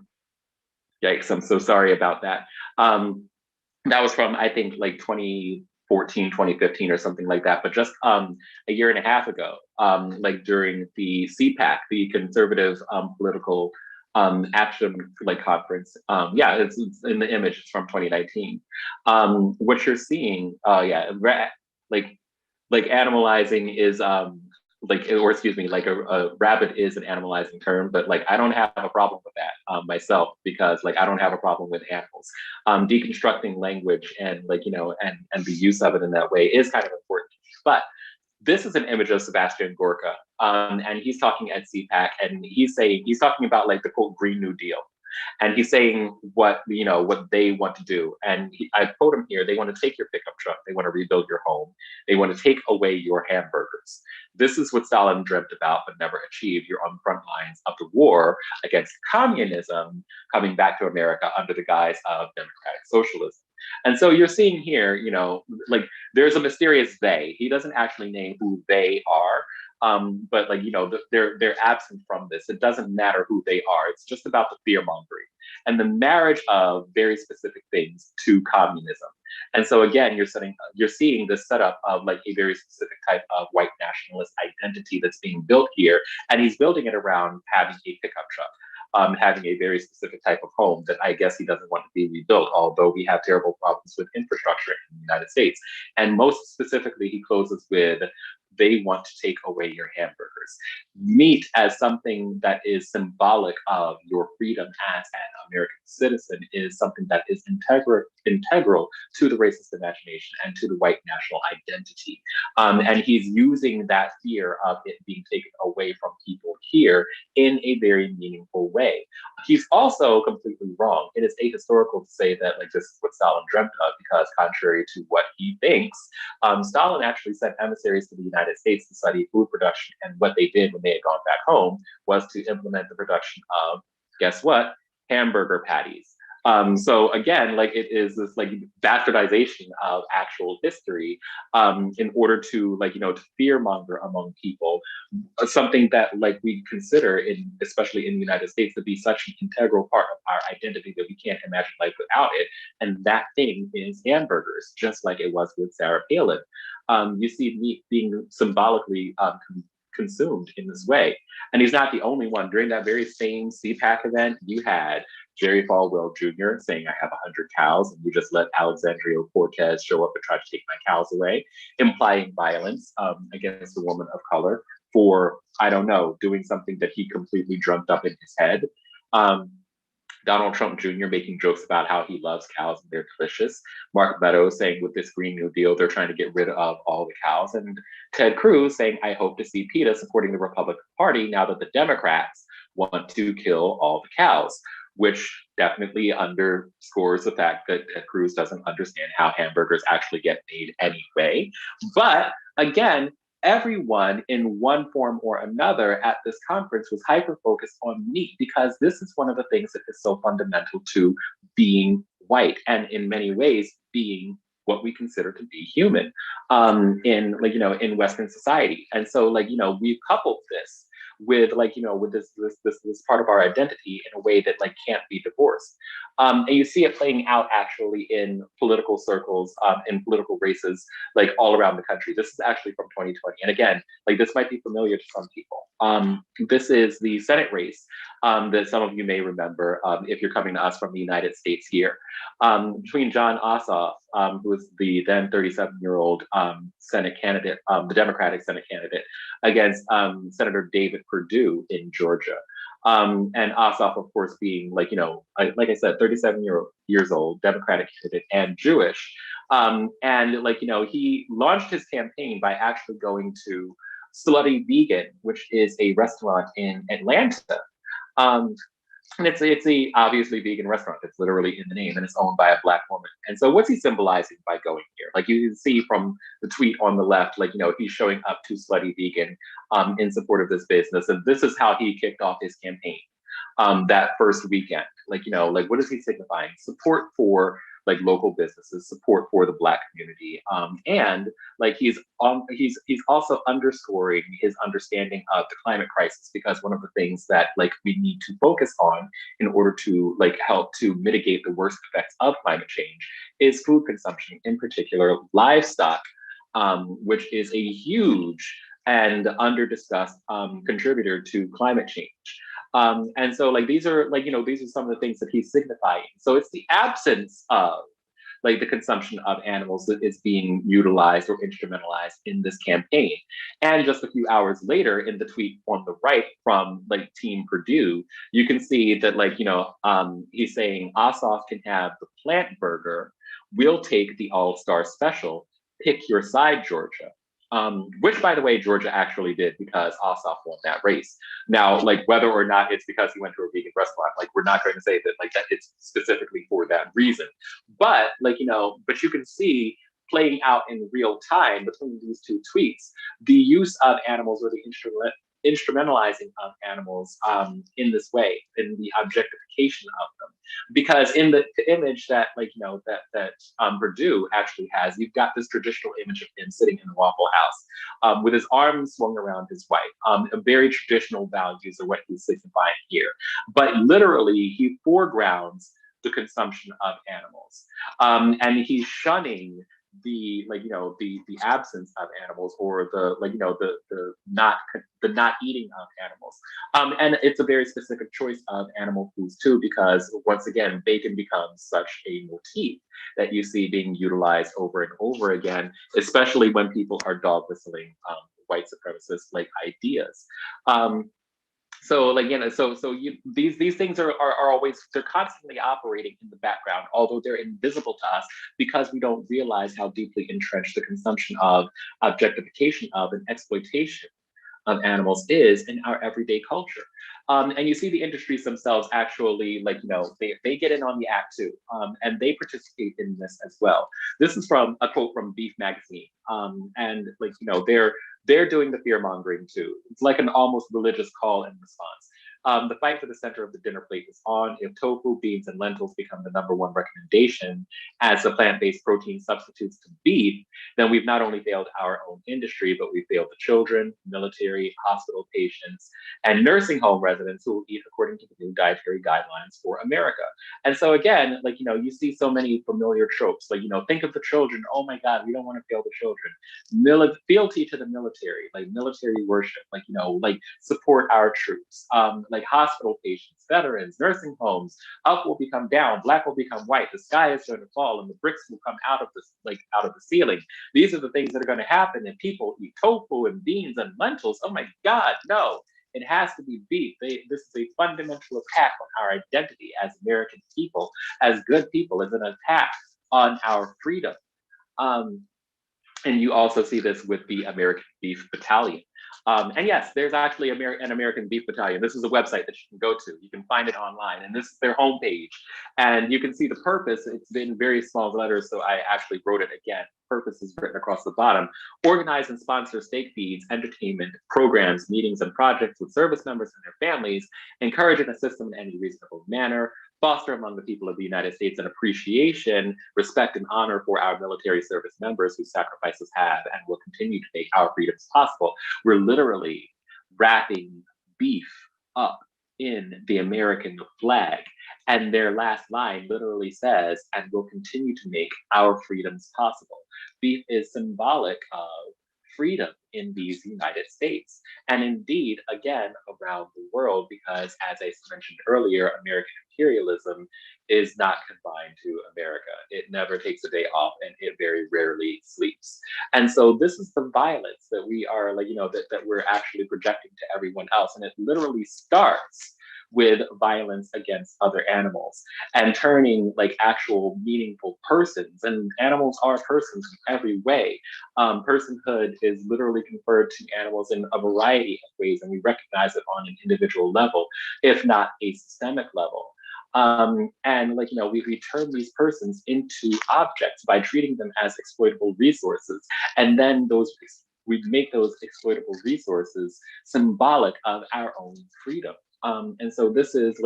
yikes, I'm so sorry about that. That was from, I think, like 2014, 2015 or something like that. But just a year and a half ago, like during the CPAC, the Conservative Political Action like conference. Yeah, it's in the image, it's from 2019. What you're seeing, like animalizing is like, or excuse me, like a rabbit is an animalizing term, but like I don't have a problem with that myself, because like I don't have a problem with animals. Deconstructing language and like, and the use of it in that way is kind of important. But this is an image of Sebastian Gorka, and he's talking at CPAC, and he's talking about like the quote Green New Deal. And he's saying what they want to do. And I quote him here: they want to take your pickup truck, they want to rebuild your home, they want to take away your hamburgers. This is what Stalin dreamt about but never achieved. You're on the front lines of the war against communism, coming back to America under the guise of democratic socialism. And so you're seeing here, like there's a mysterious they. He doesn't actually name who they are. But like, they're absent from this. It doesn't matter who they are. It's just about the fear mongering. and the marriage of very specific things to communism. And so again, you're seeing this setup of like a very specific type of white nationalist identity that's being built here, and he's building it around having a pickup truck. Having a very specific type of home that I guess he doesn't want to be rebuilt, although we have terrible problems with infrastructure in the United States. And most specifically, he closes with, they want to take away your hamburgers. Meat as something that is symbolic of your freedom as an American citizen is something that is integral to the racist imagination and to the white national identity. And he's using that fear of it being taken away from people here in a very meaningful way. He's also completely wrong. It is ahistorical to say that like this is what Stalin dreamt of, because contrary to what he thinks, Stalin actually sent emissaries to the United States to study food production, and what they did when they had gone back home was to implement the production of, guess what, hamburger patties. So again, like it is this like bastardization of actual history in order to like, you know, to fear monger among people, something that like we consider in, especially in the United States, to be such an integral part of our identity that we can't imagine life without it. And that thing is hamburgers, just like it was with Sarah Palin. You see meat being symbolically consumed in this way. And he's not the only one. During that very same CPAC event, you had Jerry Falwell Jr. saying, I have 100 cows, and you just let Alexandria Cortez show up and try to take my cows away, implying violence against a woman of color for, I don't know, doing something that he completely dreamt up in his head. Donald Trump Jr. making jokes about how he loves cows and they're delicious. Mark Meadows saying with this Green New Deal, they're trying to get rid of all the cows. And Ted Cruz saying, I hope to see PETA supporting the Republican Party now that the Democrats want to kill all the cows, which definitely underscores the fact that Ted Cruz doesn't understand how hamburgers actually get made anyway. But again, everyone in one form or another at this conference was hyper-focused on meat, because this is one of the things that is so fundamental to being white, and in many ways being what we consider to be human in like, you know, in Western society. And so like, you know, we've coupled this with like, you know, with this part of our identity in a way that like can't be divorced. And you see it playing out actually in political circles, in political races, like all around the country. This is actually from 2020. And again, like this might be familiar to some people. This is the Senate race that some of you may remember if you're coming to us from the United States here, between John Ossoff, who was the then 37-year-old Senate candidate, the Democratic Senate candidate, against Senator David Perdue in Georgia. And Ossoff, of course, being like, you know, like I said, 37 years old, Democratic candidate and Jewish. And like, you know, he launched his campaign by actually going to Slutty Vegan, which is a restaurant in Atlanta. And it's a obviously vegan restaurant. It's literally in the name, and it's owned by a Black woman. And so what's he symbolizing by going here? Like you can see from the tweet on the left, like, you know, he's showing up to Slutty Vegan in support of this business. And this is how he kicked off his campaign that first weekend. Like, you know, like what is he signifying? Support for like local businesses, support for the Black community. And like he's also underscoring his understanding of the climate crisis, because one of the things that like we need to focus on in order to like help to mitigate the worst effects of climate change is food consumption, in particular livestock, which is a huge and under-discussed contributor to climate change. And so like these are like, you know, these are some of the things that he's signifying. So it's the absence of like the consumption of animals that is being utilized or instrumentalized in this campaign. And just a few hours later in the tweet on the right from like Team Purdue, you can see that like, you know, he's saying Ossoff can have the plant burger, we'll take the all-star special, pick your side, Georgia. Which, by the way, Georgia actually did, because Ossoff won that race. Now, like whether or not it's because he went to a vegan restaurant, like we're not going to say that like that it's specifically for that reason. But like, you know, but you can see playing out in real time between these two tweets, the use of animals or the instrumentalizing of animals in this way, in the objectification of them. Because in the image that, Purdue actually has, you've got this traditional image of him sitting in the Waffle House with his arms swung around his wife. Very traditional values are what he's signifying here. But literally, he foregrounds the consumption of animals. And he's shunning the absence of animals, or the not eating of animals. And it's a very specific choice of animal foods too, because once again, bacon becomes such a motif that you see being utilized over and over again, especially when people are dog whistling white supremacist ideas. These things are always, they're constantly operating in the background, although they're invisible to us because we don't realize how deeply entrenched the consumption of, objectification of, and exploitation of animals is in our everyday culture. And you see the industries themselves actually, they get in on the act too, and they participate in this as well. This is from a quote from Beef Magazine, and they're doing the fear mongering too. It's like an almost religious call and response. The fight for the center of the dinner plate is on. If tofu, beans, and lentils become the #1 recommendation as the plant-based protein substitutes to beef, then we've not only failed our own industry, but we've failed the children, military, hospital patients, and nursing home residents who will eat according to the new dietary guidelines for America. And so again, you see so many familiar tropes, think of the children. Oh my God, we don't want to fail the children. Fealty to the military, military worship, support our troops. Hospital patients, veterans, nursing homes, up will become down, black will become white, the sky is going to fall, and the bricks will come out of the ceiling. These are the things that are going to happen, and people eat tofu and beans and lentils. Oh my God, no. It has to be beef. This is a fundamental attack on our identity as American people, as good people, as an attack on our freedom. And you also see this with the American Beef Battalion. And yes, there's actually an American Beef Battalion. This is a website that you can go to. You can find it online, and this is their homepage. And you can see the purpose. It's in very small letters, so I actually wrote it again. Purpose is written across the bottom. Organize and sponsor steak feeds, entertainment, programs, meetings, and projects with service members and their families. Encourage and assist them in any reasonable manner. Foster among the people of the United States an appreciation, respect, and honor for our military service members whose sacrifices have and will continue to make our freedoms possible. We're literally wrapping beef up in the American flag. And their last line literally says, and will continue to make our freedoms possible. Beef is symbolic of freedom in these United States. And indeed, again, around the world, because as I mentioned earlier, American imperialism is not confined to America. It never takes a day off, and it very rarely sleeps. And so this is the violence that we are that we're actually projecting to everyone else. And it literally starts with violence against other animals and turning actual meaningful persons, and animals are persons in every way. Personhood is literally conferred to animals in a variety of ways, and we recognize it on an individual level, if not a systemic level. And we turn these persons into objects by treating them as exploitable resources, and then we make those exploitable resources symbolic of our own freedom. And so this is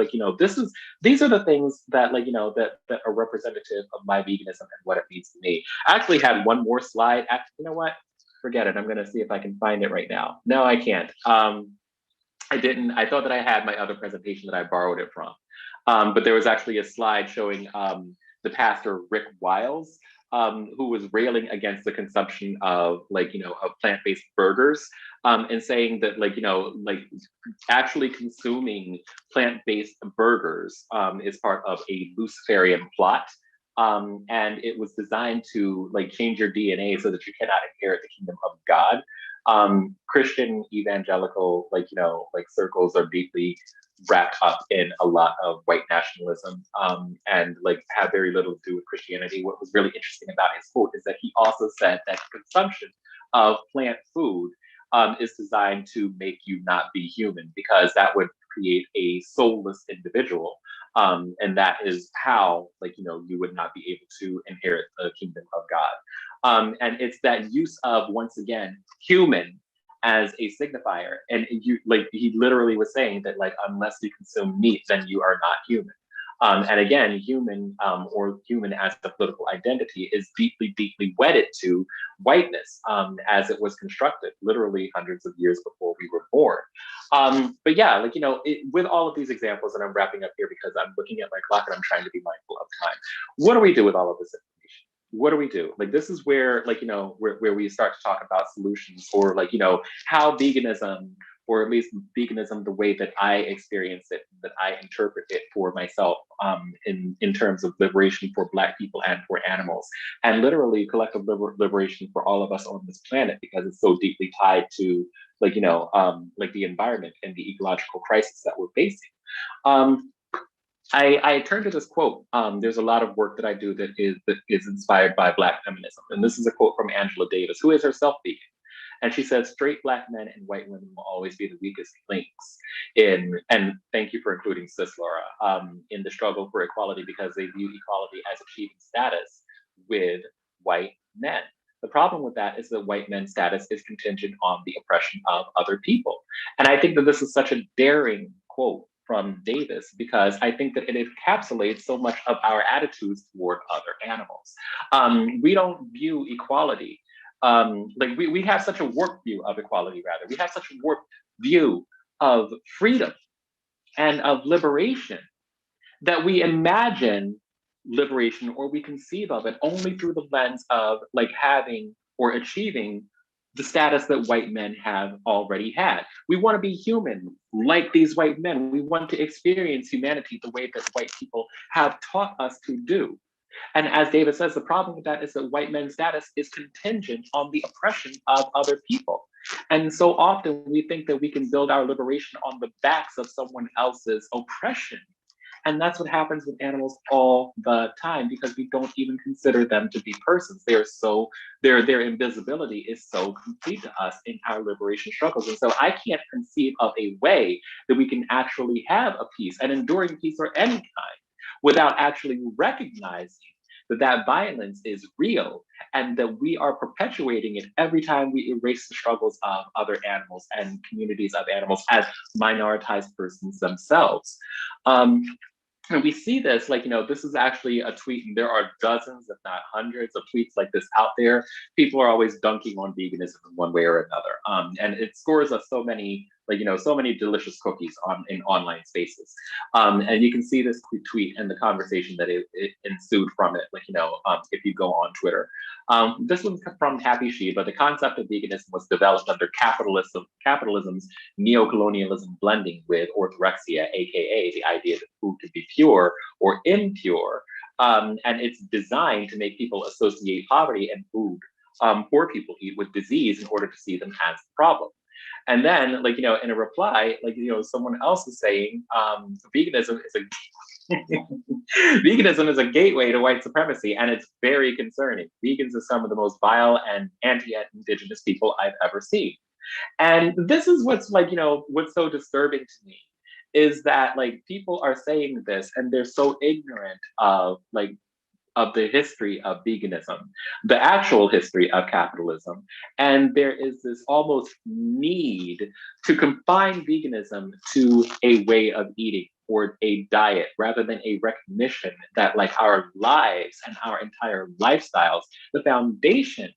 these are the things that that are representative of my veganism and what it means to me. I actually had one more slide. You know what? Forget it. I'm gonna see if I can find it right now. No, I can't. I didn't. I thought that I had my other presentation that I borrowed it from. But there was actually a slide showing the pastor Rick Wiles, who was railing against the consumption of of plant-based burgers, and saying that actually consuming plant-based burgers is part of a Luciferian plot. And it was designed to change your DNA so that you cannot inherit the kingdom of God. Christian evangelical circles are deeply wrapped up in a lot of white nationalism, and have very little to do with Christianity. What was really interesting about his quote is that he also said that consumption of plant food is designed to make you not be human, because that would create a soulless individual. And that is how you would not be able to inherit the kingdom of God. And it's that use of, once again, human as a signifier. And you like he literally was saying that like unless you consume meat, then you are not human. And again, human or human as a political identity is deeply, deeply wedded to whiteness as it was constructed literally hundreds of years before we were born. But yeah, like, you know, with all of these examples, and I'm wrapping up here because I'm looking at my clock and I'm trying to be mindful of time. What do we do with all of this information? What do we do? Like, this is where, like, you know, where we start to talk about solutions, or like, you know, how veganism, or at least veganism, the way that I experience it, that I interpret it for myself, in terms of liberation for Black people and for animals, and literally collective liberation for all of us on this planet, because it's so deeply tied to, like, you know, like the environment and the ecological crisis that we're facing. I turn to this quote. There's a lot of work that I do that is inspired by Black feminism, and this is a quote from Angela Davis, who is herself vegan. And she says, straight Black men and white women will always be the weakest links in, and thank you for including cis, Laura, in the struggle for equality, because they view equality as achieving status with white men. The problem with that is that white men's status is contingent on the oppression of other people. And I think that this is such a daring quote from Davis, because I think that it encapsulates so much of our attitudes toward other animals. We don't view equality like we have such a warped view of equality, rather. We have such a warped view of freedom and of liberation that we imagine liberation, or we conceive of it only through the lens of like having or achieving the status that white men have already had. We want to be human like these white men. We want to experience humanity the way that white people have taught us to do. And as David says, the problem with that is that white men's status is contingent on the oppression of other people. And so often we think that we can build our liberation on the backs of someone else's oppression. And that's what happens with animals all the time, because we don't even consider them to be persons. They're so, their invisibility is so complete to us in our liberation struggles. And so I can't conceive of a way that we can actually have a peace, an enduring peace or any kind, without actually recognizing that that violence is real and that we are perpetuating it every time we erase the struggles of other animals and communities of animals as minoritized persons themselves. And we see this, like, you know, this is actually a tweet, and there are dozens, if not hundreds, of tweets like this out there. People are always dunking on veganism in one way or another. And it scores us so many, like, you know, so many delicious cookies in online spaces. And you can see this tweet and the conversation that it ensued from it, like, you know, if you go on Twitter. This one's from Happy She, but the concept of veganism was developed under capitalism's neo-colonialism blending with orthorexia, AKA the idea that food can be pure or impure. And it's designed to make people associate poverty and food poor people eat with disease in order to see them as the problem. And then, like, you know, in a reply, like, you know, someone else is saying veganism is a veganism is a gateway to white supremacy, and it's very concerning. Vegans are some of the most vile and anti-indigenous people I've ever seen. And this is what's, like, you know, what's so disturbing to me is that, like, people are saying this and they're so ignorant of, like, of the history of veganism, the actual history of capitalism. And there is this almost need to confine veganism to a way of eating or a diet, rather than a recognition that, like, our lives and our entire lifestyles, the foundation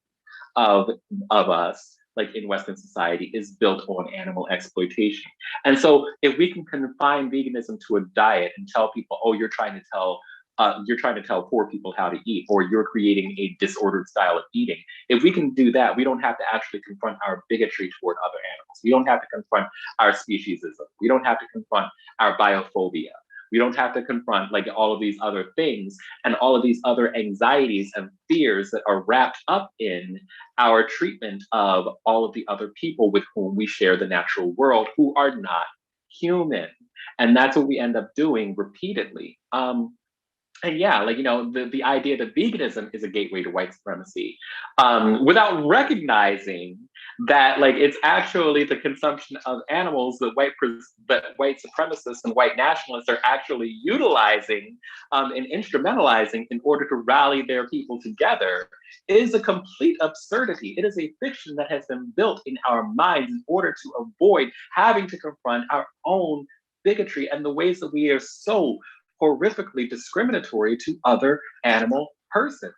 of us, like in Western society, is built on animal exploitation. And so if we can confine veganism to a diet and tell people, oh, you're trying to tell poor people how to eat, or you're creating a disordered style of eating. If we can do that, we don't have to actually confront our bigotry toward other animals. We don't have to confront our speciesism. We don't have to confront our biophobia. We don't have to confront, like, all of these other things and all of these other anxieties and fears that are wrapped up in our treatment of all of the other people with whom we share the natural world, who are not human. And that's what we end up doing repeatedly. And yeah, like, you know, the idea that veganism is a gateway to white supremacy, without recognizing that like it's actually the consumption of animals that white supremacists and white nationalists are actually utilizing and instrumentalizing in order to rally their people together is a complete absurdity. It is a fiction that has been built in our minds in order to avoid having to confront our own bigotry and the ways that we are so horrifically discriminatory to other animal persons.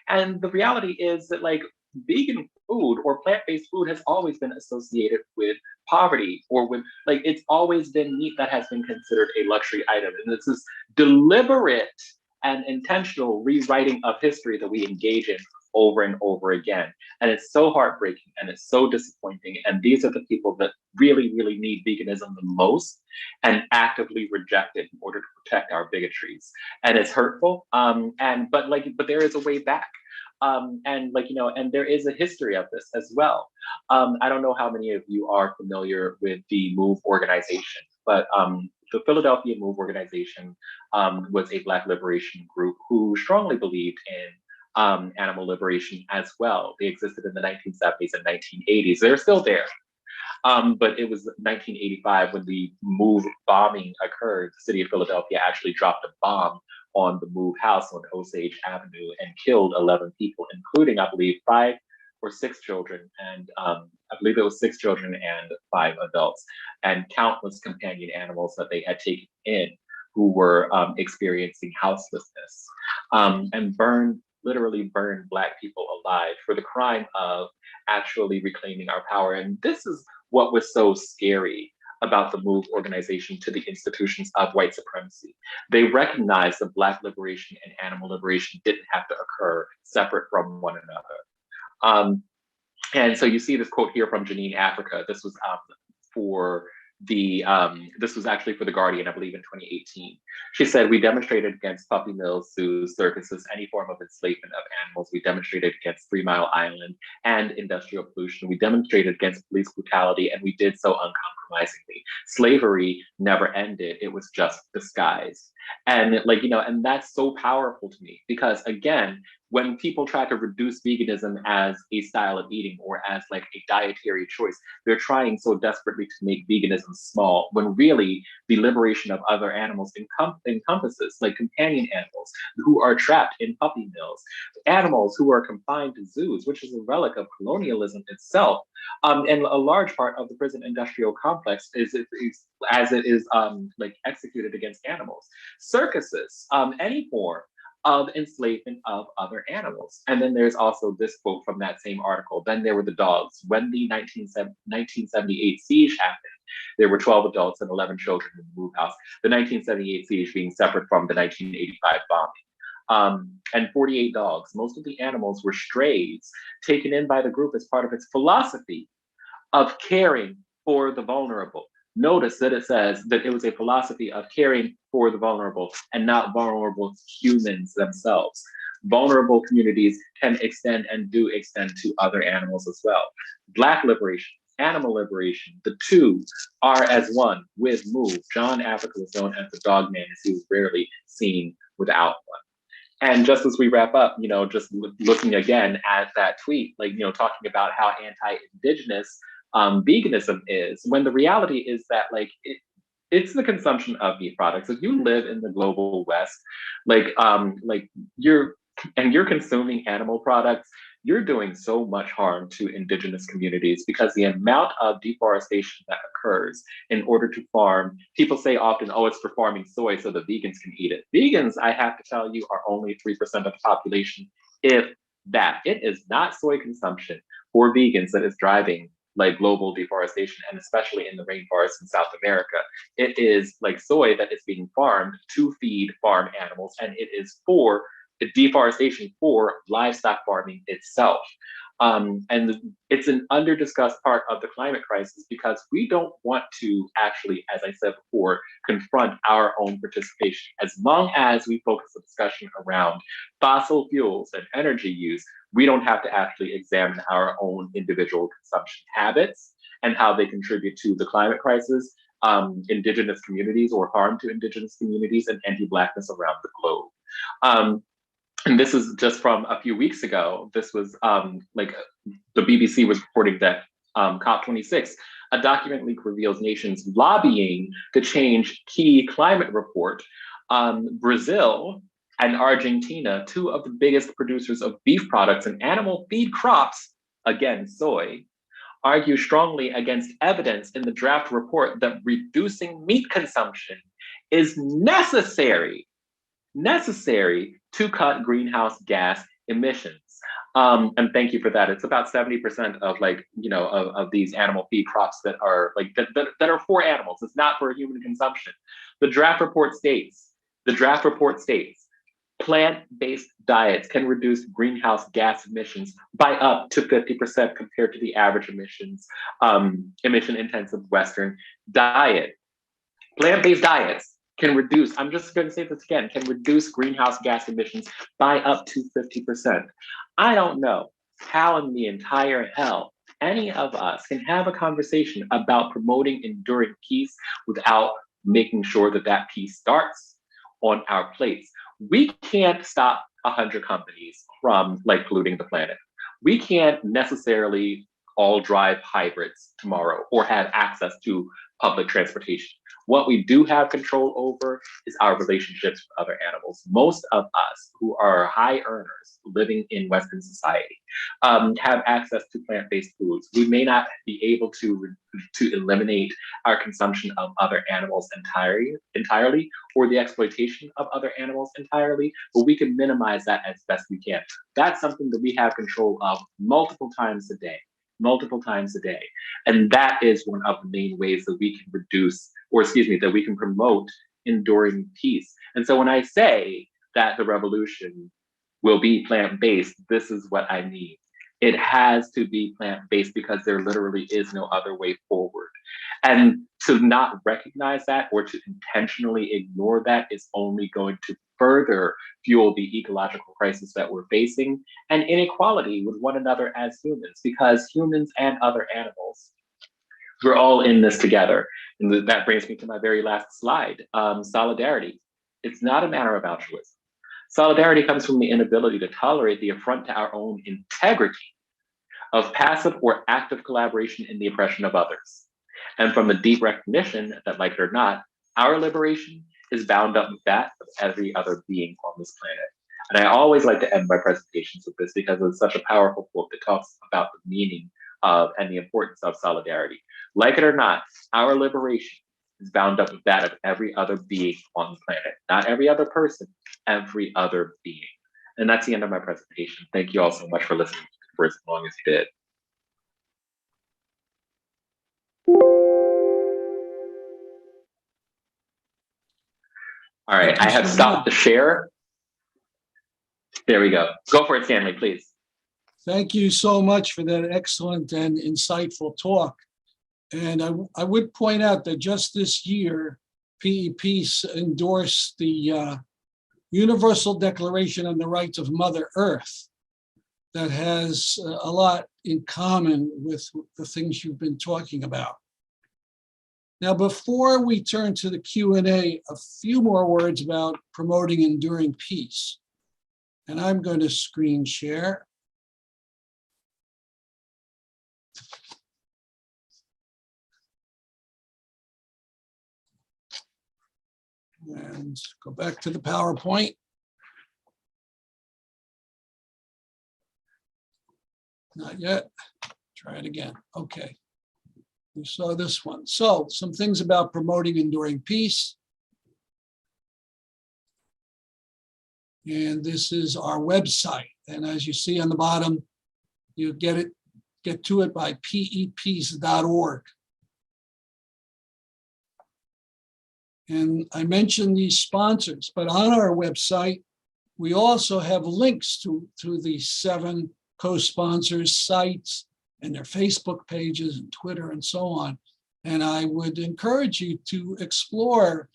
And the reality is that like vegan food or plant-based food has always been associated with poverty or with like it's always been meat that has been considered a luxury item. And this is deliberate and intentional rewriting of history that we engage in over and over again. And it's so heartbreaking and it's so disappointing. And these are the people that really, really need veganism the most and actively reject it in order to protect our bigotries. And it's hurtful. But there is a way back. And there is a history of this as well. I don't know how many of you are familiar with the MOVE organization, but the Philadelphia MOVE organization was a Black liberation group who strongly believed in animal liberation as well. They existed in the 1970s and 1980s. They're still there. But it was 1985 when the MOVE bombing occurred. The city of Philadelphia actually dropped a bomb on the MOVE house on Osage Avenue and killed 11 people, including, I believe, 5 or 6 children. And I believe it was 6 children and 5 adults, and countless companion animals that they had taken in who were experiencing houselessness, and literally burned Black people alive for the crime of actually reclaiming our power. And this is what was so scary about the MOVE organization to the institutions of white supremacy. They recognized that Black liberation and animal liberation didn't have to occur separate from one another. And so you see this quote here from Janine Africa. This was this was actually for The Guardian, I believe in 2018. She said, "We demonstrated against puppy mills, zoos, circuses, any form of enslavement of animals. We demonstrated against 3 Mile Island and industrial pollution. We demonstrated against police brutality, and we did so uncompromisingly. Slavery never ended. It was just disguised." And and that's so powerful to me because again, when people try to reduce veganism as a style of eating or as like a dietary choice, they're trying so desperately to make veganism small, when really the liberation of other animals encompasses like companion animals who are trapped in puppy mills, animals who are confined to zoos, which is a relic of colonialism itself. And a large part of the prison industrial complex is as it is like executed against animals. Circuses, any form of enslavement of other animals. And then there's also this quote from that same article. "Then there were the dogs. When the 1978 siege happened, there were 12 adults and 11 children in the MOVE house. The 1978 siege being separate from the 1985 bombing. And 48 dogs. Most of the animals were strays taken in by the group as part of its philosophy of caring for the vulnerable." Notice that it says that it was a philosophy of caring for the vulnerable and not vulnerable humans themselves. Vulnerable communities can extend and do extend to other animals as well. Black liberation, animal liberation, the two are as one with MOVE. John Africa was known as the dog man, as he was rarely seen without one. And just as we wrap up, just looking again at that tweet, talking about how anti-Indigenous veganism is, when the reality is that it's the consumption of meat products. If you live in the global West, you're consuming animal products, you're doing so much harm to Indigenous communities because the amount of deforestation that occurs in order to farm, people say often, oh, it's for farming soy so the vegans can eat it. Vegans, I have to tell you, are only 3% of the population, if that. It is not soy consumption for vegans that is driving global deforestation, and especially in the rainforests in South America. It is soy that is being farmed to feed farm animals, and it is for the deforestation for livestock farming itself. And it's an under-discussed part of the climate crisis because we don't want to actually, as I said before, confront our own participation. As long as we focus the discussion around fossil fuels and energy use, we don't have to actually examine our own individual consumption habits and how they contribute to the climate crisis, Indigenous communities or harm to Indigenous communities, and anti-Blackness around the globe. And this is just from a few weeks ago. This was the BBC was reporting that COP26, a document leak reveals nations lobbying to change key climate report. Brazil and Argentina, two of the biggest producers of beef products and animal feed crops, again, soy, argue strongly against evidence in the draft report that reducing meat consumption is necessary to cut greenhouse gas emissions. And thank you for that. It's about 70% of of these animal feed crops that are that are for animals. It's not for human consumption. The draft report states, plant-based diets can reduce greenhouse gas emissions by up to 50% compared to the average emission-intensive Western diet. Plant-based diets can reduce, I'm just going to say this again, can reduce greenhouse gas emissions by up to 50%. I don't know how in the entire hell any of us can have a conversation about promoting enduring peace without making sure that that peace starts on our plates. We can't stop 100 companies from polluting the planet. We can't necessarily all drive hybrids tomorrow or have access to public transportation. What we do have control over is our relationships with other animals. Most of us who are high earners living in Western society have access to plant-based foods. We may not be able to eliminate our consumption of other animals entirely, or the exploitation of other animals entirely, but we can minimize that as best we can. That's something that we have control of multiple times a day. And that is one of the main ways that we can that we can promote enduring peace. And so when I say that the revolution will be plant-based, this is what I mean. It has to be plant-based because there literally is no other way forward. And to not recognize that or to intentionally ignore that is only going to further fuel the ecological crisis that we're facing and inequality with one another as humans, because humans and other animals, we're all in this together. And that brings me to my very last slide, solidarity. It's not a matter of altruism. Solidarity comes from the inability to tolerate the affront to our own integrity of passive or active collaboration in the oppression of others. And from the deep recognition that, like it or not, our liberation is bound up with that of every other being on this planet. And I always like to end my presentations with this because it's such a powerful quote that talks about the meaning of and the importance of solidarity. Like it or not, our liberation is bound up with that of every other being on the planet. Not every other person, every other being. And that's the end of my presentation. Thank you all so much for listening for as long as you did. All right, I have stopped the share. There we go. Go for it, Stanley, please. Thank you so much for that excellent and insightful talk. And I would point out that just this year, PEP endorsed the Universal Declaration on the Rights of Mother Earth that has a lot in common with the things you've been talking about. Now, before we turn to the Q&A, a few more words about promoting enduring peace. And I'm going to screen share. And go back to the PowerPoint. Not yet. Try it again. Okay. You saw this one. So some things about promoting enduring peace. And this is our website. And as you see on the bottom, you get to it by pepeace.org. And I mentioned these sponsors, but on our website, we also have links to the 7 co-sponsors' sites and their Facebook pages and Twitter and so on. And I would encourage you to explore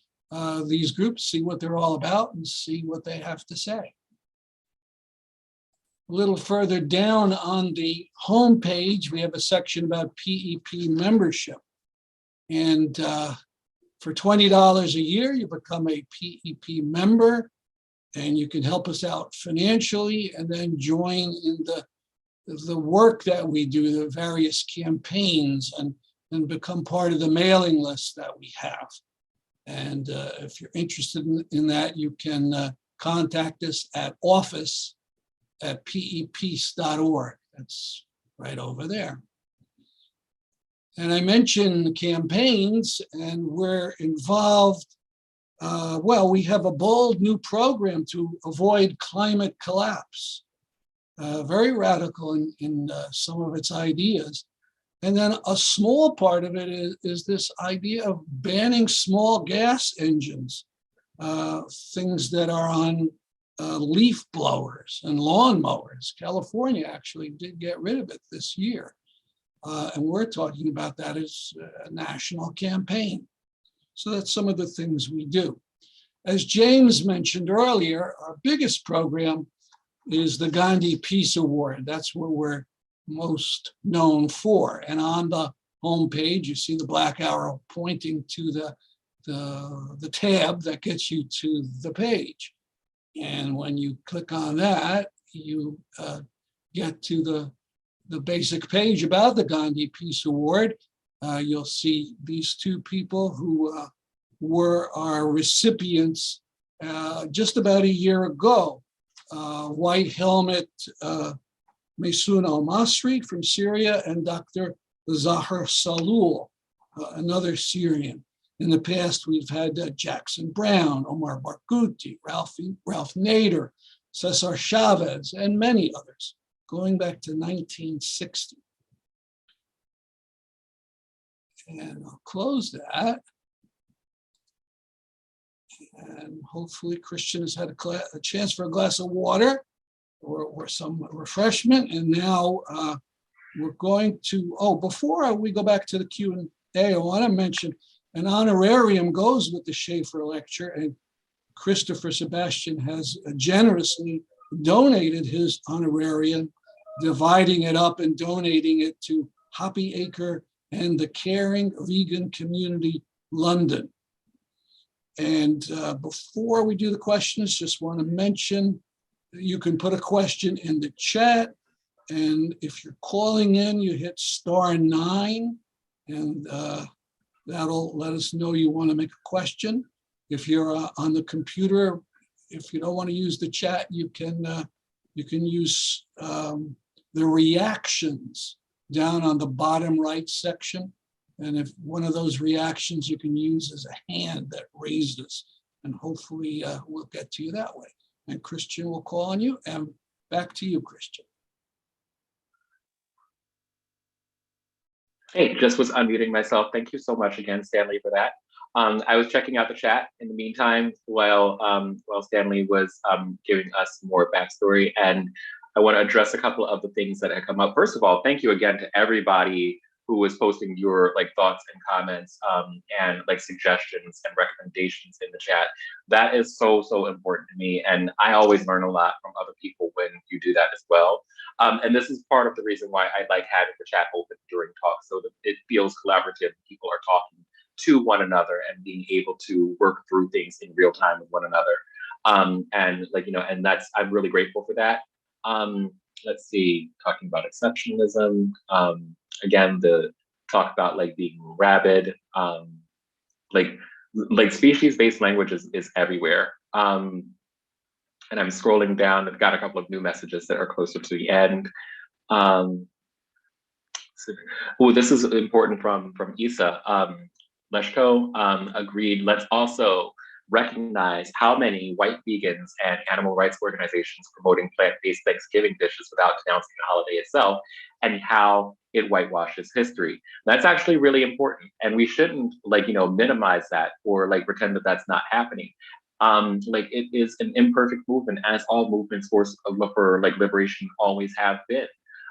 these groups, see what they're all about and see what they have to say. A little further down on the home page, we have a section about PEP membership. And for $20 a year, you become a PEP member and you can help us out financially and then join in the work that we do, the various campaigns, and become part of the mailing list that we have. And if you're interested in that, you can contact us at office@pepeace.org. That's right over there. And I mentioned campaigns, and we're involved. Well, we have a bold new program to avoid climate collapse. Very radical in some of its ideas. And then a small part of it is this idea of banning small gas engines, things that are on leaf blowers and lawn mowers. California actually did get rid of it this year. And we're talking about that as a national campaign. So that's some of the things we do. As James mentioned earlier, our biggest program is the Gandhi Peace Award. That's what we're most known for. And on the homepage, you see the black arrow pointing to the tab that gets you to the page. And when you click on that, you get to the basic page about the Gandhi Peace Award. You'll see these two people who were our recipients just about a year ago. White Helmet Maysoon al-Masri from Syria, and Dr. Zahar Salul, another Syrian. In the past, we've had Jackson Brown, Omar Barghouti, Ralph Nader, Cesar Chavez, and many others, going back to 1960. And I'll close that. And hopefully Christian has had a chance for a glass of water or some refreshment. And now we're going to, before we go back to the Q&A, I want to mention an honorarium goes with the Shafer Lecture, and Christopher Sebastian has generously donated his honorarium, dividing it up and donating it to Happy Acre and the Caring Vegan Community London. And before we do the questions, just want to mention, you can put a question in the chat. And if you're calling in, you hit *9, and that'll let us know you want to make a question. If you're on the computer, if you don't want to use the chat, you can use the reactions down on the bottom right section. And if one of those reactions you can use as a hand that raises, and hopefully we'll get to you that way. And Christian will call on you, and back to you, Christian. Hey, just was unmuting myself. Thank you so much again, Stanley, for that. I was checking out the chat in the meantime while Stanley was giving us more backstory, and I want to address a couple of the things that had come up. First of all, thank you again to everybody who was posting your thoughts and comments and suggestions and recommendations in the chat. That is so important to me, and I always learn a lot from other people when you do that as well. And this is part of the reason why I like having the chat open during talks, so that it feels collaborative. People are talking to one another and being able to work through things in real time with one another. And that's, I'm really grateful for that. Let's see, talking about exceptionalism. Again, the talk about being rabid, species-based language is everywhere. And I'm scrolling down, I've got a couple of new messages that are closer to the end. This is important from Isa. Leshko agreed, let's also recognize how many white vegans and animal rights organizations promoting plant-based Thanksgiving dishes without denouncing the holiday itself, and how it whitewashes history. That's actually really important, and we shouldn't minimize that or pretend that that's not happening. It is an imperfect movement, as all movements for liberation always have been.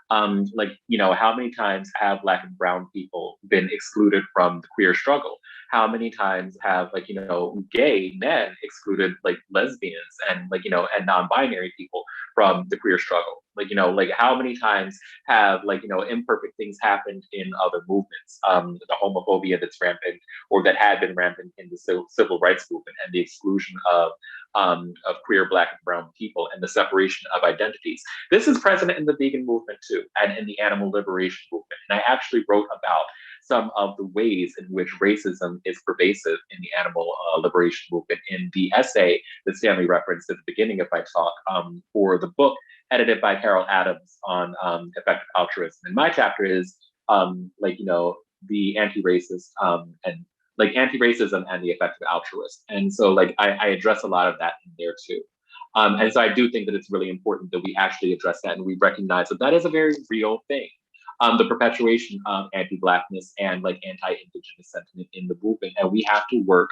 How many times have Black and brown people been excluded from the queer struggle? How many times have gay men excluded lesbians and and non-binary people from the queer struggle. Like, like how many times have like, imperfect things happened in other movements, the homophobia that's rampant or that had been rampant in the civil rights movement, and the exclusion of queer, Black, and brown people, and the separation of identities. This is present in the vegan movement too, and in the animal liberation movement. And I actually wrote about some of the ways in which racism is pervasive in the animal liberation movement in the essay that Stanley referenced at the beginning of my talk, for the book edited by Carol Adams on effective altruism. And my chapter is the anti-racist and like anti-racism and the effective altruist. And so like I address a lot of that in there too. And so I do think that it's really important that we actually address that and we recognize that that is a very real thing. The perpetuation of anti-Blackness and like anti-Indigenous sentiment in the movement. And we have to work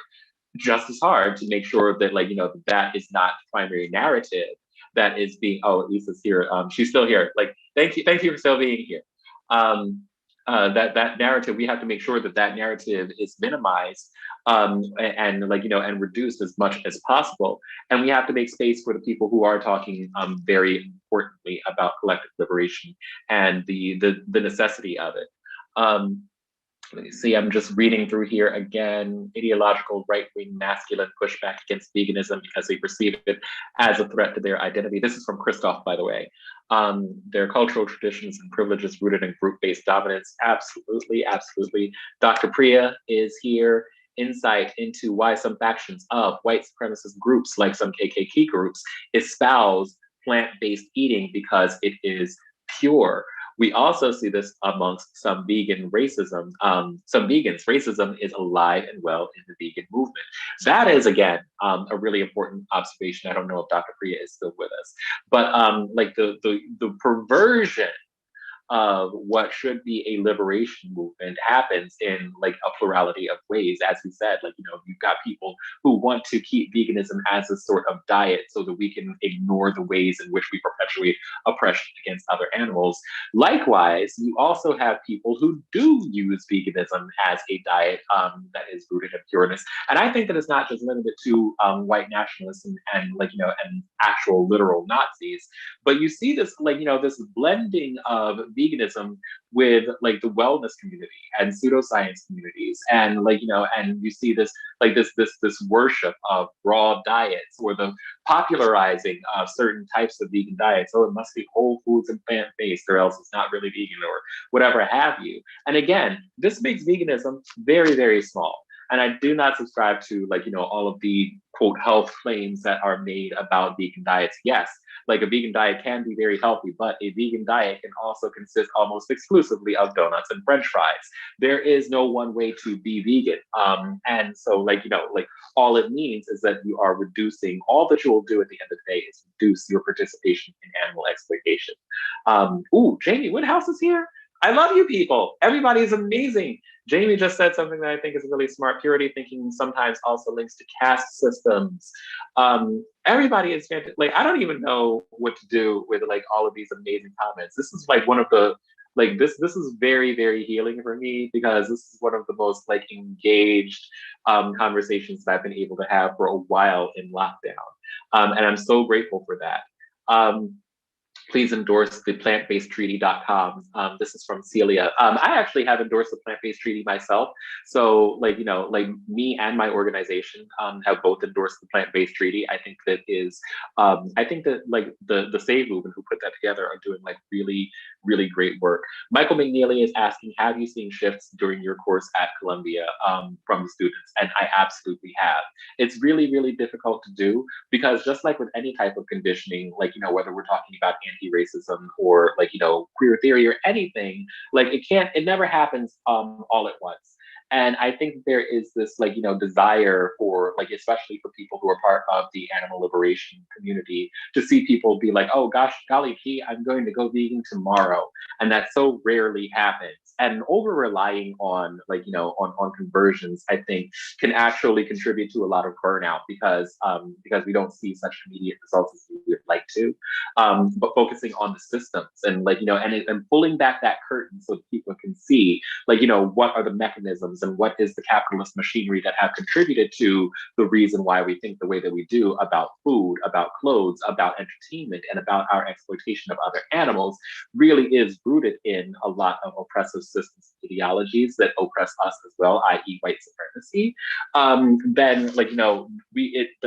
just as hard to make sure that like, that is not the primary narrative that is being, oh, Lisa's here. She's still here. Like, thank you for still being here. That narrative, we have to make sure that that narrative is minimized and like, and reduced as much as possible. And we have to make space for the people who are talking very importantly about collective liberation and the necessity of it. Let me see, I'm just reading through here again. Ideological right-wing masculine pushback against veganism because they perceive it as a threat to their identity. This is from Christoph, by the way. Their cultural traditions and privileges rooted in group-based dominance. Absolutely, absolutely. Dr. Priya is here. Insight into why some factions of white supremacist groups, like some KKK groups, espouse plant-based eating because it is pure. We also see this amongst some vegan racism. Some vegans, racism is alive and well in the vegan movement. That is, again, a really important observation. I don't know if Dr. Priya is still with us, but like the perversion of what should be a liberation movement happens in like a plurality of ways. As we said, like, you've got people who want to keep veganism as a sort of diet so that we can ignore the ways in which we perpetuate oppression against other animals. Likewise, you also have people who do use veganism as a diet that is rooted in pureness. And I think that it's not just limited to white nationalists and like, and actual literal Nazis, but you see this, like, this blending of veganism with like the wellness community and pseudoscience communities, and like, and you see this like this worship of raw diets or the popularizing of certain types of vegan diets. Oh, it must be whole foods and plant-based or else it's not really vegan or whatever have you. And again, this makes veganism very, very small. And I do not subscribe to like, all of the quote health claims that are made about vegan diets. Yes, like a vegan diet can be very healthy, but a vegan diet can also consist almost exclusively of donuts and French fries. There is no one way to be vegan. And so like, like all it means is that you are reducing, all that you will do at the end of the day is reduce your participation in animal exploitation. Ooh, Jamie Woodhouse is here. I love you people. Everybody is amazing. Jamie just said something that I think is really smart. Purity thinking sometimes also links to caste systems. Everybody is fantastic. Like, I don't even know what to do with like all of these amazing comments. This is like one of the, like this is very, very healing for me, because this is one of the most like engaged conversations that I've been able to have for a while in lockdown. And I'm so grateful for that. Please endorse the plantbasedtreaty.com. This is from Celia. I actually have endorsed the plant-based treaty myself. So like, like me and my organization have both endorsed the plant-based treaty. I think that is, I think that like the SAVE movement who put that together are doing like really, really great work. Michael McNeely is asking, have you seen shifts during your course at Columbia from the students? And I absolutely have. It's really, really difficult to do, because just like with any type of conditioning, like, whether we're talking about anti-racism or like, queer theory or anything, like it never happens all at once. And I think there is this like, desire for like, especially for people who are part of the animal liberation community, to see people be like, oh gosh, golly gee, I'm going to go vegan tomorrow. And that so rarely happens. and over relying on on conversions, I think can actually contribute to a lot of burnout because we don't see such immediate results as we would like to. But focusing on the systems and and pulling back that curtain so that people can see what are the mechanisms and what is the capitalist machinery that have contributed to the reason why we think the way that we do about food, about clothes, about entertainment, and about our exploitation of other animals really is rooted in a lot of oppressive systems and ideologies that oppress us as well, i.e. white supremacy. Then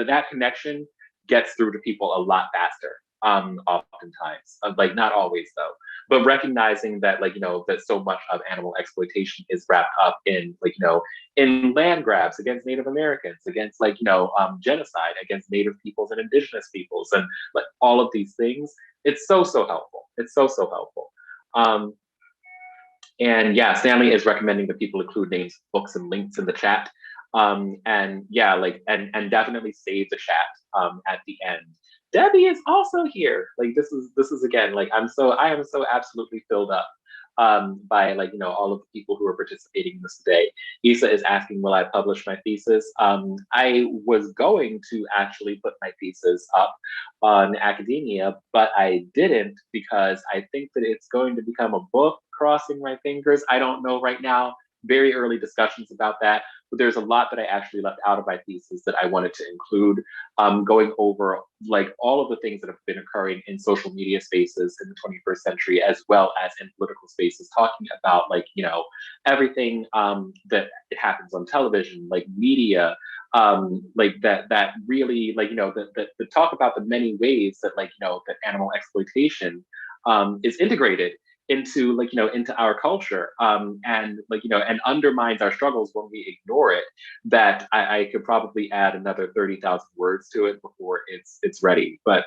that connection gets through to people a lot faster. Oftentimes, not always though, but recognizing that that so much of animal exploitation is wrapped up in in land grabs against Native Americans, against genocide against Native peoples and indigenous peoples, and all of these things. It's so helpful. It's so helpful. And yeah, Stanley is recommending that people include names, books, and links in the chat. And yeah, and definitely save the chat at the end. Debbie is also here. This is again, I am so absolutely filled up by all of the people who are participating in this today. Isa is asking, will I publish my thesis? I was going to actually put my thesis up on academia, but I didn't because I think that it's going to become a book, crossing my fingers. I don't know right now. Very early discussions about that, but there's a lot that I actually left out of my thesis that I wanted to include, going over all of the things that have been occurring in social media spaces in the 21st century, as well as in political spaces, talking about everything that happens on television, media, that really the talk about the many ways that that animal exploitation is integrated into into our culture, and and undermines our struggles when we ignore it. That I could probably add another 30,000 words to it before it's ready, but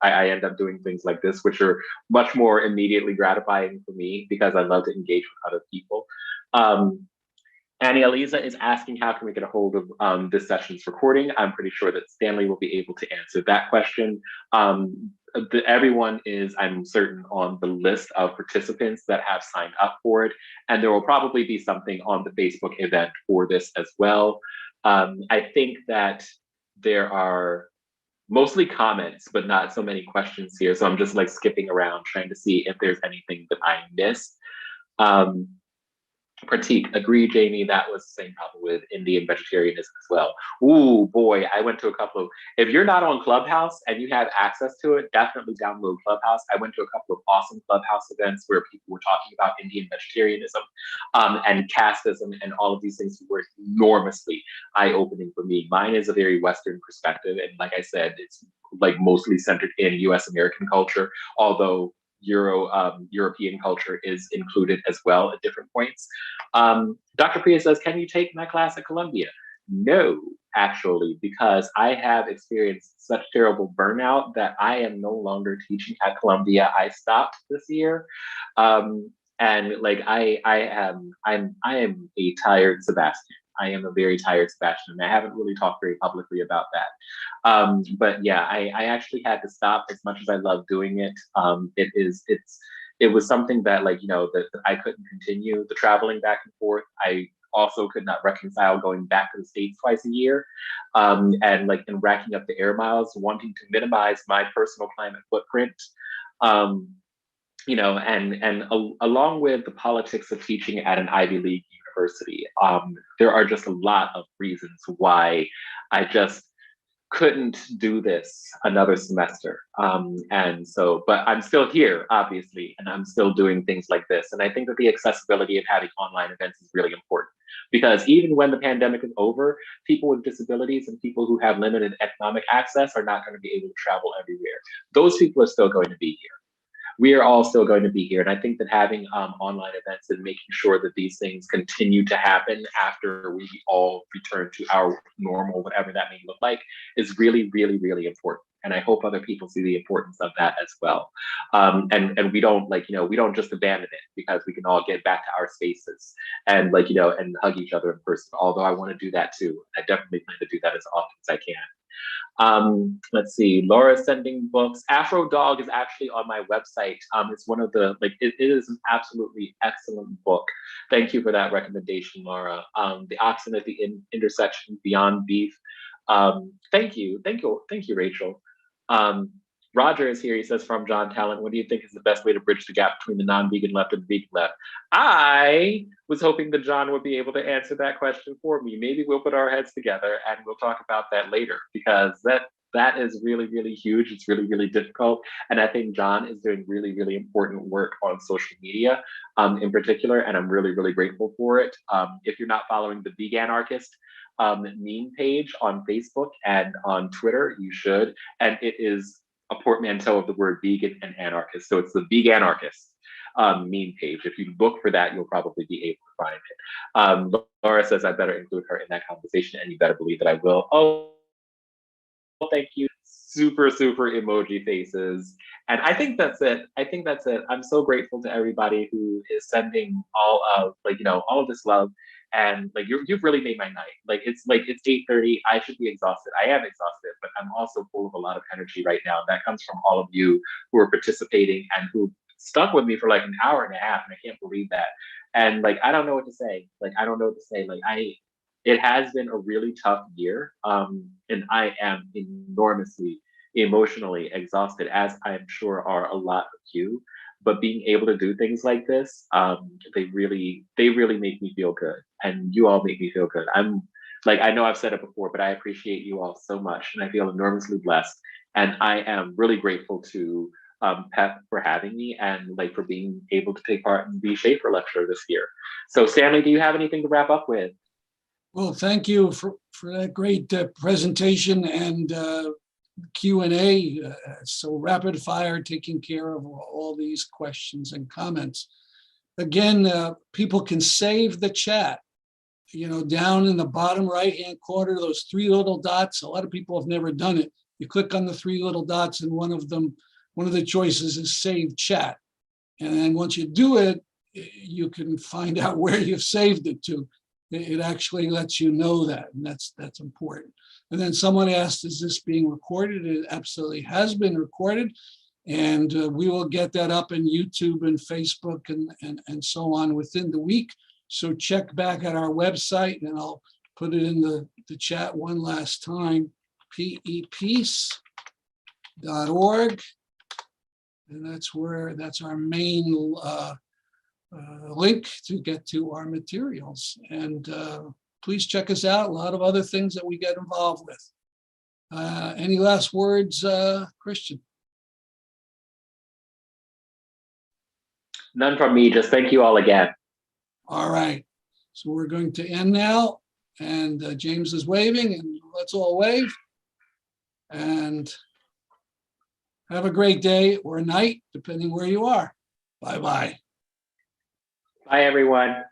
I end up doing things like this, which are much more immediately gratifying for me because I love to engage with other people. Annie Eliza is asking, how can we get a hold of this session's recording? I'm pretty sure that Stanley will be able to answer that question. Everyone is, I'm certain, on the list of participants that have signed up for it. And there will probably be something on the Facebook event for this as well. I think that there are mostly comments, but not so many questions here. So I'm just skipping around trying to see if there's anything that I missed. Pratik, agree, Jamie, that was the same problem with Indian vegetarianism as well. Ooh, boy, I went to a couple of, if you're not on Clubhouse and you have access to it, definitely download Clubhouse. I went to a couple of awesome Clubhouse events where people were talking about Indian vegetarianism and casteism, and all of these things were enormously eye-opening for me. Mine is a very Western perspective, and like I said, it's mostly centered in US American culture, although European culture is included as well at different points. Dr. Priya says, can you take my class at Columbia? No, actually, because I have experienced such terrible burnout that I am no longer teaching at Columbia. I stopped this year. And I am a tired Sebastian. I am a very tired Sebastian, and I haven't really talked very publicly about that. But yeah, I actually had to stop as much as I love doing it. It was something that that I couldn't continue the traveling back and forth. I also could not reconcile going back to the States twice a year, and racking up the air miles, wanting to minimize my personal climate footprint. Along with the politics of teaching at an Ivy League university, there are just a lot of reasons why I just couldn't do this another semester. But I'm still here, obviously, and I'm still doing things like this. And I think that the accessibility of having online events is really important, because even when the pandemic is over, people with disabilities and people who have limited economic access are not going to be able to travel everywhere. Those people are still going to be here. We are all still going to be here. And I think that having online events and making sure that these things continue to happen after we all return to our normal, whatever that may look like, is really, really, really important. And I hope other people see the importance of that as well. And we don't we don't just abandon it, because we can all get back to our spaces and and hug each other in person. Although I want to do that too. I definitely plan to do that as often as I can. Let's see, Laura's sending books. Afro Dog is actually on my website. It's one of the, it is an absolutely excellent book. Thank you for that recommendation, Laura. The Oxen at the Intersection, Beyond Beef. Thank you, Rachel. Roger is here. He says, from John Talent, what do you think is the best way to bridge the gap between the non-vegan left and the vegan left? I was hoping that John would be able to answer that question for me. Maybe we'll put our heads together and we'll talk about that later, because that is really, really huge. It's really, really difficult. And I think John is doing really, really important work on social media in particular, and I'm really, really grateful for it. If you're not following the Vegan Anarchist meme page on Facebook and on Twitter, you should. And it is a portmanteau of the word vegan and anarchist. So it's the Vegan Anarchist meme page. If you look for that, you'll probably be able to find it. Laura says I better include her in that conversation, and you better believe that I will. Oh, thank you. Super, super emoji faces. And I think that's it. I'm so grateful to everybody who is sending all of all of this love. And you've really made my night. It's 8:30. I should be exhausted. I am exhausted, but I'm also full of a lot of energy right now. That comes from all of you who are participating and who stuck with me for an hour and a half, and I can't believe that. And I don't know what to say. It has been a really tough year, and I am enormously emotionally exhausted, as I'm sure are a lot of you. But being able to do things like this, they really make me feel good, and you all make me feel good. I know I've said it before, but I appreciate you all so much, and I feel enormously blessed. And I am really grateful to Pep for having me, and for being able to take part in the Shafer Lecture this year. So Stanley, do you have anything to wrap up with? Well, thank you for that great presentation and Q&A. So rapid fire, taking care of all these questions and comments. Again, people can save the chat. Down in the bottom right-hand corner, those three little dots. A lot of people have never done it. You click on the three little dots, and one of the choices is save chat. And then once you do it, you can find out where you've saved it to. It actually lets you know that, and that's important. And then someone asked, is this being recorded? It absolutely has been recorded, and we will get that up in YouTube and Facebook and so on within the week. So check back at our website, and I'll put it in the chat one last time, peace.org. And that's our main link to get to our materials. And please check us out. A lot of other things that we get involved with. Any last words, Christian? None from me, just thank you all again. All right, so we're going to end now, and James is waving, and let's all wave. And have a great day or night, depending where you are. Bye-bye. Bye, everyone.